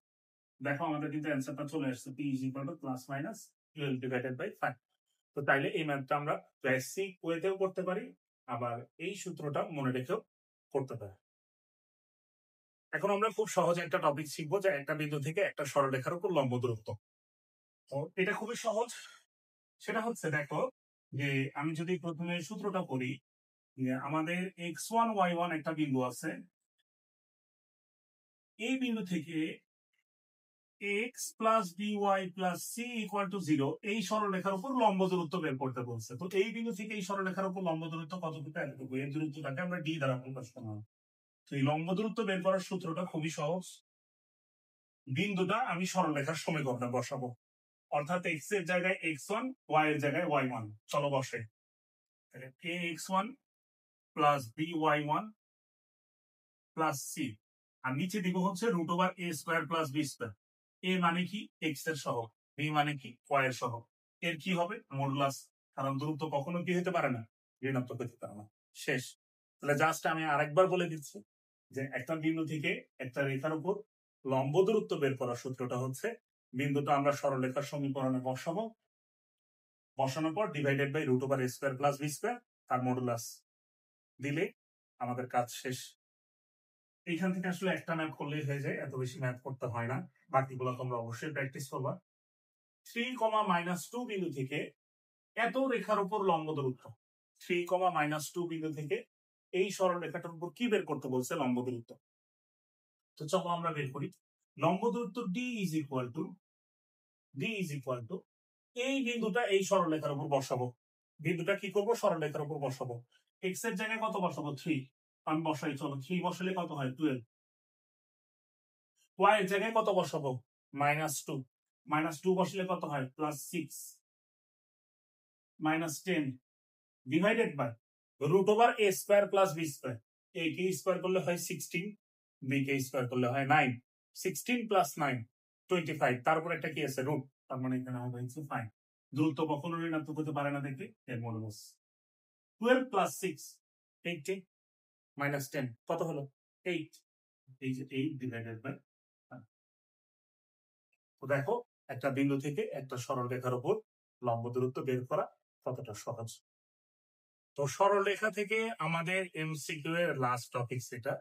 [SPEAKER 1] দেখো আমাদের কিন্তু অ্যান্সারটা চলে আসছে, p is equal to plus minus 12 divided by 5। তো তাইলে এই ম্যাথটা আমরা বেসিক ওয়েতেও করতে পারি, আবার এই সূত্রটা মনে রেখেও করতে পারি। এখন আমরা খুব সহজে একটা টপিক শিখবো, যে একটা বিন্দু থেকে একটা সরলরেখার উপর লম্ব দূরত্ব। তো এটা খুবই সহজ। সেটা হচ্ছে দেখো, যে আমি যদি প্রথমে সূত্রটা করি, যে আমাদের x1 y1 একটা বিন্দু আছে, এই বিন্দু থেকে x plus by plus c equal to 0 এই সরলরেখার উপর লম্ব দূরত্ব বের করতে বলছে। তো এই বিন্দু থেকে এই সরলরেখার উপর লম্ব দূরত্ব কতটুকু, এতটুকু। এই দূরত্বটাকে আমরা d দ্বারা প্রকাশ করলাম। তো এই লম্ব দূরত্ব বের করার সূত্রটা খুবই সহজ। বিন্দুটা আমি সরলরেখার সমীকরণে বসাবো, অর্থাৎ x এর জায়গায় x1, y এর জায়গায় y1। চলো বসে, তাহলে ax1 plus by1 plus c, আর নিচে দিব হচ্ছে √a square plus b square. এ মানে কি x এর সহগ, বি মানে কি y এর সহগ। এর কি হবে মডুলাস, কারণ দূরত্ব কখনো কি হতে পারে না, ঋণাত্মক হতে পারে না। শেষ। তাহলে জাস্ট আমি আরেকবার বলে দিচ্ছি, যে একটা বিন্দু থেকে একটা রেখার উপর লম্ব দূরত্ব বের করার সূত্রটা হচ্ছে, বিন্দুটা আমরা সরলরেখার সমীকরণে বসাবো, বসানোর পর divided by √a square plus b square, তার মডুলাস দিলে আমাদের কাজ শেষ। এইখান থেকে আসলে একটা ম্যাথ করলেই হয়ে যায়, এত বেশি ম্যাথ করতে হয় না। বাকিগুলো তোমরা অবশ্যই প্র্যাকটিস করবা। 3, -2 বিন্দু থেকে এত রেখার উপর লম্ব দূরত্ব, 3, -2 বিন্দু থেকে এই সরলরেখাটার উপর কি বের করতে বলছে, লম্ব দূরত্ব। তো চলো আমরা বের করি। লম্ব দূরত্ব d ইজ ইকুয়াল টু এই বিন্দুটা এই সরলরেখার উপর বসাবো। বিন্দুটা কি করবো, সরলরেখার উপর বসাবো। x এর জায়গায় কত বসাবো 3, আমি বসাই, চলো 3 বসালে কত হয় 12। y এর জায়গায় কত বসাবো -2, -2 বসলে কত হয় +6, -10 divided by √a square plus b square. a কে স্কয়ার করলে হয় 16, b কে স্কয়ার করলে হয় 9, 16 প্লাস 9 25, তারপর একটা কি আছে রুট, তার মানে এখানে হবে 5। দূরত্ব কখনো ঋণাত্মক হতে পারে না দেখে এর মডুলাস 12 প্লাস 6 18 -10 কত হলো 8, এই যে 8 ডিভাইডেড বাই। তো দেখো একটা বিন্দু থেকে একটা সরলরেখার উপর লম্ব দূরত্ব বের করা কতটা সহজ। তো সরলরেখা থেকে আমাদের এমসিকিউ এর লাস্ট টপিক এটা।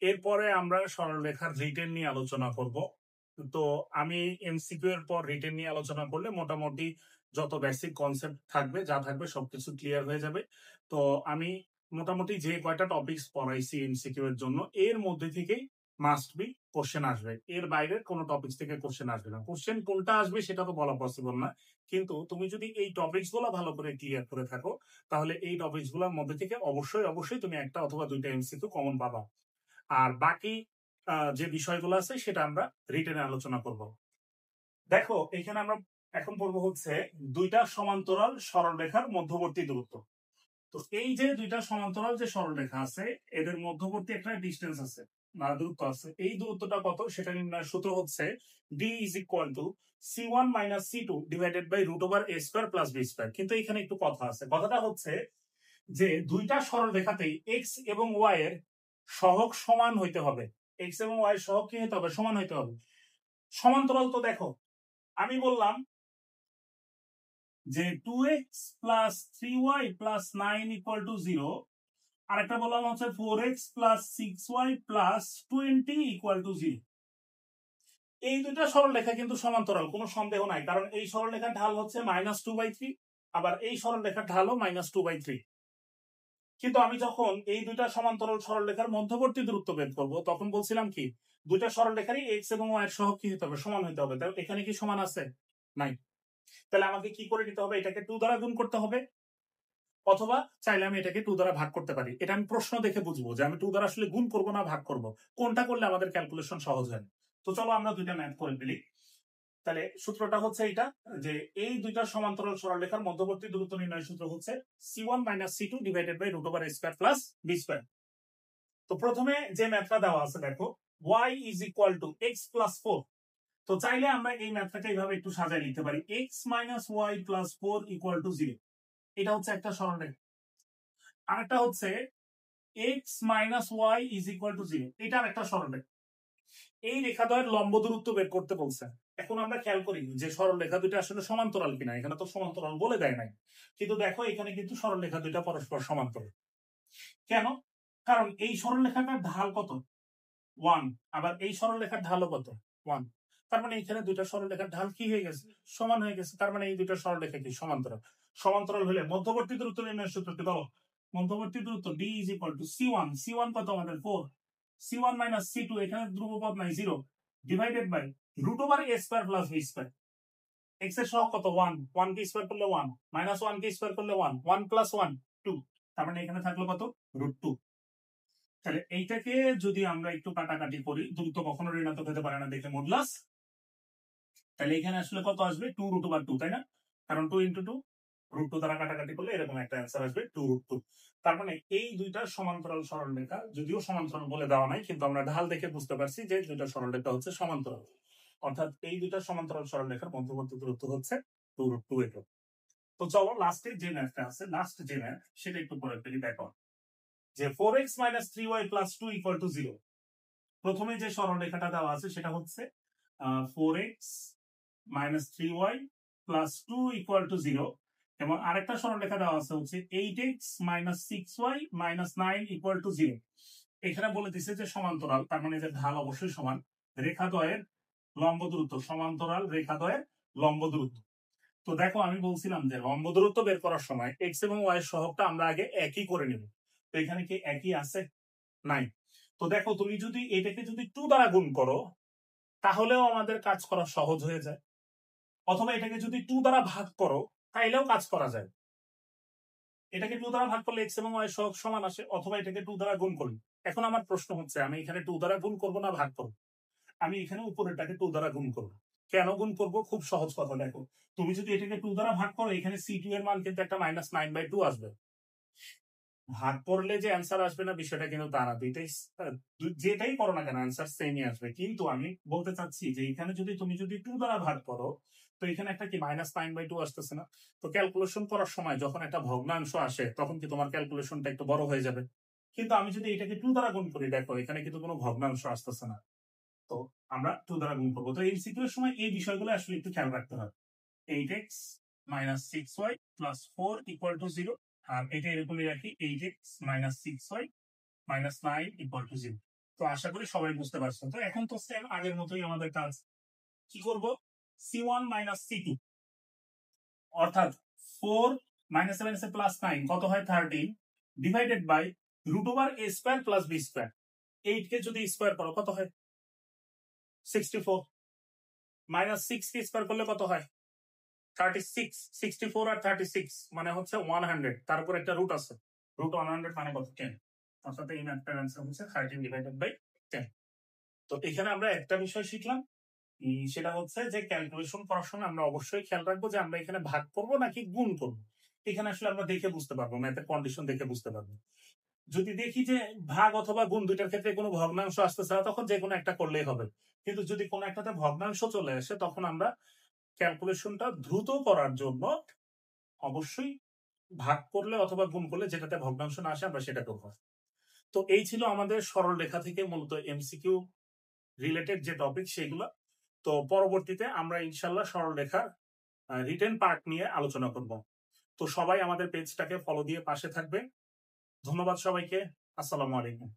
[SPEAKER 1] এরপরে আমরা সরলরেখার রিটেন নিয়ে আলোচনা করব। তো আমি এমসিকিউ এর পর রিটেন নিয়ে আলোচনা করলে মোটামুটি যত বেসিক কনসেপ্ট থাকবে, যা থাকবে সবকিছু ক্লিয়ার হয়ে যাবে। তো আমি মোটামুটি যে কয়টা টপিকস পড়াইছি এমসিকিউ এর জন্য, এর মধ্যে থেকেই মাস্ট বি কোশ্চেন আসবে। এর বাইরে কোনো টপিকস থেকে কোশ্চেন আসবে না। কোশ্চেন কোনটা আসবে সেটা তো বলা পসিবল না, কিন্তু তুমি যদি এই টপিকস গুলো ভালো করে ক্লিয়ার করে থাকো, তাহলে এই টপিকস গুলোর মধ্যে থেকে অবশ্যই তুমি একটা অথবা দুইটা এমসিকিউ কমন পাবা। আর বাকি যে বিষয়গুলো আছে সেটা আমরা রিটেনে আলোচনা করব। দেখো এখানে আমরা এখন পড়বো হচ্ছে দুইটা সমান্তরাল সরলরেখার মধ্যবর্তী দূরত্ব। তো এই যে দুইটা সমান্তরাল যে সরলরেখা আছে, এদের মধ্যবর্তী একটা ডিস্টেন্স আছে, দূরত্ব আছে। এই দূরত্বটা কত সেটা নির্ণয়ের সূত্র হচ্ছে d is equal to c1 minus c2 divided by √a square plus b square. কিন্তু এখানে একটু কথা আছে, কথাটা হচ্ছে যে দুইটা সরলরেখাতেই x এবং y এর সহগ সমান হইতে হবে। x এবং y এর সহগ কি হতে হবে, সমান হইতে হবে। সমান্তরাল তো দেখো আমি বললাম যে 2x plus 3y plus 9 equal to 0, আরেকটা বললাম হচ্ছে 4x plus 6y plus 20 equal to 0। এই দুইটা সরলরেখা কিন্তু সমান্তরাল, কোনো সন্দেহ নাই, কারণ এই সরলরেখার ঢাল হচ্ছে -2/3, আবার এই সরলরেখার ঢালও -2/3। কিন্তু আমি যখন এই দুইটা সমান্তরাল সরলরেখার মধ্যবর্তী দূরত্ব বের করব, তখন বলছিলাম কি দুইটা সরলরেখারই x এবং y এর সহগ কি হতে হবে, সমান হতে হবে। তাহলে এখানে কি সমান আছে, নাই। তাহলে আমাকে কি করে নিতে হবে, এটাকে 2 দ্বারা গুণ করতে হবে, অথবা চাইলে আমি এটাকে 2 দ্বারা ভাগ করতে পারি। এটা আমি প্রশ্ন দেখে বুঝবো যে আমি 2 দ্বারা আসলে গুণ করব না ভাগ করব, কোনটা করলে আমাদের ক্যালকুলেশন সহজ হয়। তো চলো আমরা দুইটা ম্যাথ করে ফেলি। তাহলে সূত্রটা হচ্ছে এইটা, যে এই দুইটা সমান্তরাল সরলরেখার মধ্যবর্তী দূরত্ব নির্ণয়ের সূত্র হচ্ছে c1 - c2 divided by √a² plus b²। তো প্রথমে যে ম্যাথটা দেওয়া আছে দেখো, y = x + 4। তো চাইলে আমরা এই ম্যাথটাকে এইভাবে একটু সাজায় লিখতে পারি, x - y + 4 = 0। এটা হচ্ছে একটা সরলরেখা। আরেকটা হচ্ছে x - y = 0, এটা আরেকটা সরলরেখা। এই রেখাদ্বয়ের লম্ব দূরত্ব বের করতে বলছে। এখন আমরা খেয়াল করি যে সরলরেখা দুটো আসলে সমান্তরাল কিনা, এখানে তো সমান্তরাল বলে দেয় নাই, কিন্তু দেখো এখানে কিন্তু সরলরেখা দুটো পরস্পর সমান্তরাল। কেন? কারণ এই সরলরেখাটার ঢাল কত? 1, আবার এই সরলরেখার ঢালও কত? 1। তার মানে এখানে দুইটা সরলরেখার ঢাল কি হয়ে গেছে? সমান হয়ে গেছে। তার মানে এই দুইটা সরলরেখা কি সমান্তরাল? সমান্তরাল হলে মধ্যবর্তী দূরত্ব নির্ণয়ের সূত্র কি বলো? মধ্যবর্তী দূরত্ব d = c1, c1 কত আমাদের 4, c1 - c2, এখানে ধ্রুবপদ নাই 0, divided by √a² plus b²। x এর সহগ কত? 1, 1 কে স্কয়ার করলে 1, -1 কে স্কয়ার করলে 1, 1 + 1 2, তার মানে এখানে থাকলো কত? √2। তাহলে এইটাকে যদি আমরা একটু কাটাকাটি করি, দূরত্ব কখনো ঋণাত্মক হতে পারে না দেখে মডুলাস, তাহলে এখানে আসলে কত আসবে? 2√2, তাই না? কারণ 2 × 2, √2 দ্বারা কাটাকাটি করলে এরকম একটা অ্যান্সার আসবে 2√2। তার মানে এই দুইটা সমান্তরাল সরলরেখা, যদিও সমান্তরাল বলে দেওয়া নাই, কিন্তু আমরা ঢাল দেখে বুঝতে পারছি যে দুইটা সরলরেখা হচ্ছে সমান্তরাল। অর্থাৎ এই দুইটা সমান্তরাল সরলরেখার মধ্যবর্তী দূরত্ব হচ্ছে 2√2 একক। তো চলো লাস্টে যে ম্যাথটা আছে, লাস্ট যে ম্যাথ সেটা একটু পরে ফেলি। দেখো যে 4x - 3y + 2 = 0। প্রথমে যে সরলরেখাটা দেওয়া আছে সেটা হচ্ছে 4x - 3y + 2 = 0, এবং আরেকটা সরলরেখা দেওয়া আছে হচ্ছে 8x - 6y - 9 = 0। এখানে বলে দিছে যে সমান্তরাল, তার মানে যে ঢাল অবশ্যই সমান। রেখাদ্বয়ের লম্ব দূরত্ব, সমান্তরাল রেখাদ্বয়ের লম্ব দূরত্ব। তো দেখো আমি বলছিলাম যে লম্ব দূরত্ব বের করার সময় x এবং y এর সহগটা আমরা আগে একই করে নেব। তো এখানে কি একই আছে? নাই। তো দেখো তুমি যদি এটাকে যদি 2 দ্বারা গুণ করো তাহলেও আমাদের কাজ করা সহজ হয়ে যায়, অথবা এটাকে যদি 2 দ্বারা ভাগ করো তাইলেও কাজ করা যায়। এটাকে 2 দ্বারা ভাগ করলে x এবং y এর সহগ সমান আসে, অথবা এটাকে 2 দ্বারা গুণ করলে। এখন আমার প্রশ্ন হচ্ছে আমি এখানে 2 দ্বারা গুণ করব না ভাগ করব? আমি এখানে উপরেরটাকে 2 দ্বারা গুণ করব। কেন গুণ করব? খুব সহজ কথা। দেখো তুমি যদি এটাকে 2 দ্বারা ভাগ করো, এখানে c2 এর মান কিন্তু একটা -9/2 আসবে। ভাগ করলে যে অ্যান্সার আসবে না বিষয়টা কিন্তু তা না, দুইটাই যেটাই করো না কেন অ্যান্সার সেমই আসবে। কিন্তু আমি বলতে চাচ্ছি যে এখানে যদি তুমি 2 দ্বারা ভাগ করো, তো এখানে একটা কি -9/2 আসতেছে না? তো ক্যালকুলেশন করার সময় যখন একটা ভগ্নাংশ আসে তখন কি তোমার ক্যালকুলেশনটা একটু বড় হয়ে যাবে। কিন্তু আমি যদি এটাকে 2 দ্বারা গুণ করি, দেখো এখানে কিন্তু কোনো ভগ্নাংশ আসতেছে না, তো আমরা 2 দ্বারা গুণ করবো। তো এমসিকিউ এর সময় এই বিষয়গুলো আসলে একটু খেয়াল রাখতে হবে। 8x - 6y + 4 = 0, আর এটা এরকমই রাখি 8x - 6y - 9 = 0। তো আশা করি সবাই বুঝতে পারছো। তো এখন তো সেম আগের মতোই আমাদের কাজ। কি করব? c1 - c2, অর্থাৎ 4 -7 আছে +9 কত হয়? 13, divided by √a² plus b²। 8 কে যদি স্কয়ার করো কত হয়? 64, -6 কে স্কয়ার করলে কত হয়? 36, 64 আর 36 মানে হচ্ছে 100, তার উপর একটা রুট আছে, √100 মানে কত? 10। অর্থাৎ এই ম্যাথটার অ্যান্সার হচ্ছে 13 ডিভাইডেড বাই 10। তো এখানে আমরা একটা বিষয় শিখলাম, সেটা হচ্ছে যে ক্যালকুলেশন করার সময় আমরা অবশ্যই খেয়াল রাখবো যে আমরা এখানে ভাগ করব নাকি গুণ করব। এখানে আসলে আমরা দেখে বুঝতে পারবো, ম্যাথের কন্ডিশন দেখে বুঝতে পারবো। যদি দেখি যে ভাগ অথবা গুণ দুইটার ক্ষেত্রে কোনো ভগ্নাংশ আসতেছে না, তখন যে কোনো একটা করলেই হবে। কিন্তু যদি কোনো একটাতে ভগ্নাংশ চলে আসে, তখন আমরা ক্যালকুলেশনটা দ্রুত করার জন্য অবশ্যই ভাগ করলে অথবা গুণ করলে যেটাতে ভগ্নাংশ না আসে আমরা সেটা করবো। তো এই ছিল আমাদের সরল রেখা থেকে মূলত এমসিকিউ রিলেটেড যে টপিক সেগুলো। তো পরবর্তীতে আমরা ইনশাল্লাহ সরল রেখার রিটেন পার্ট নিয়ে আলোচনা করব। তো সবাই আমাদের পেজটাকে ফলো দিয়ে পাশে থাকবে। ধন্যবাদ সবাইকে। আসসালামু আলাইকুম।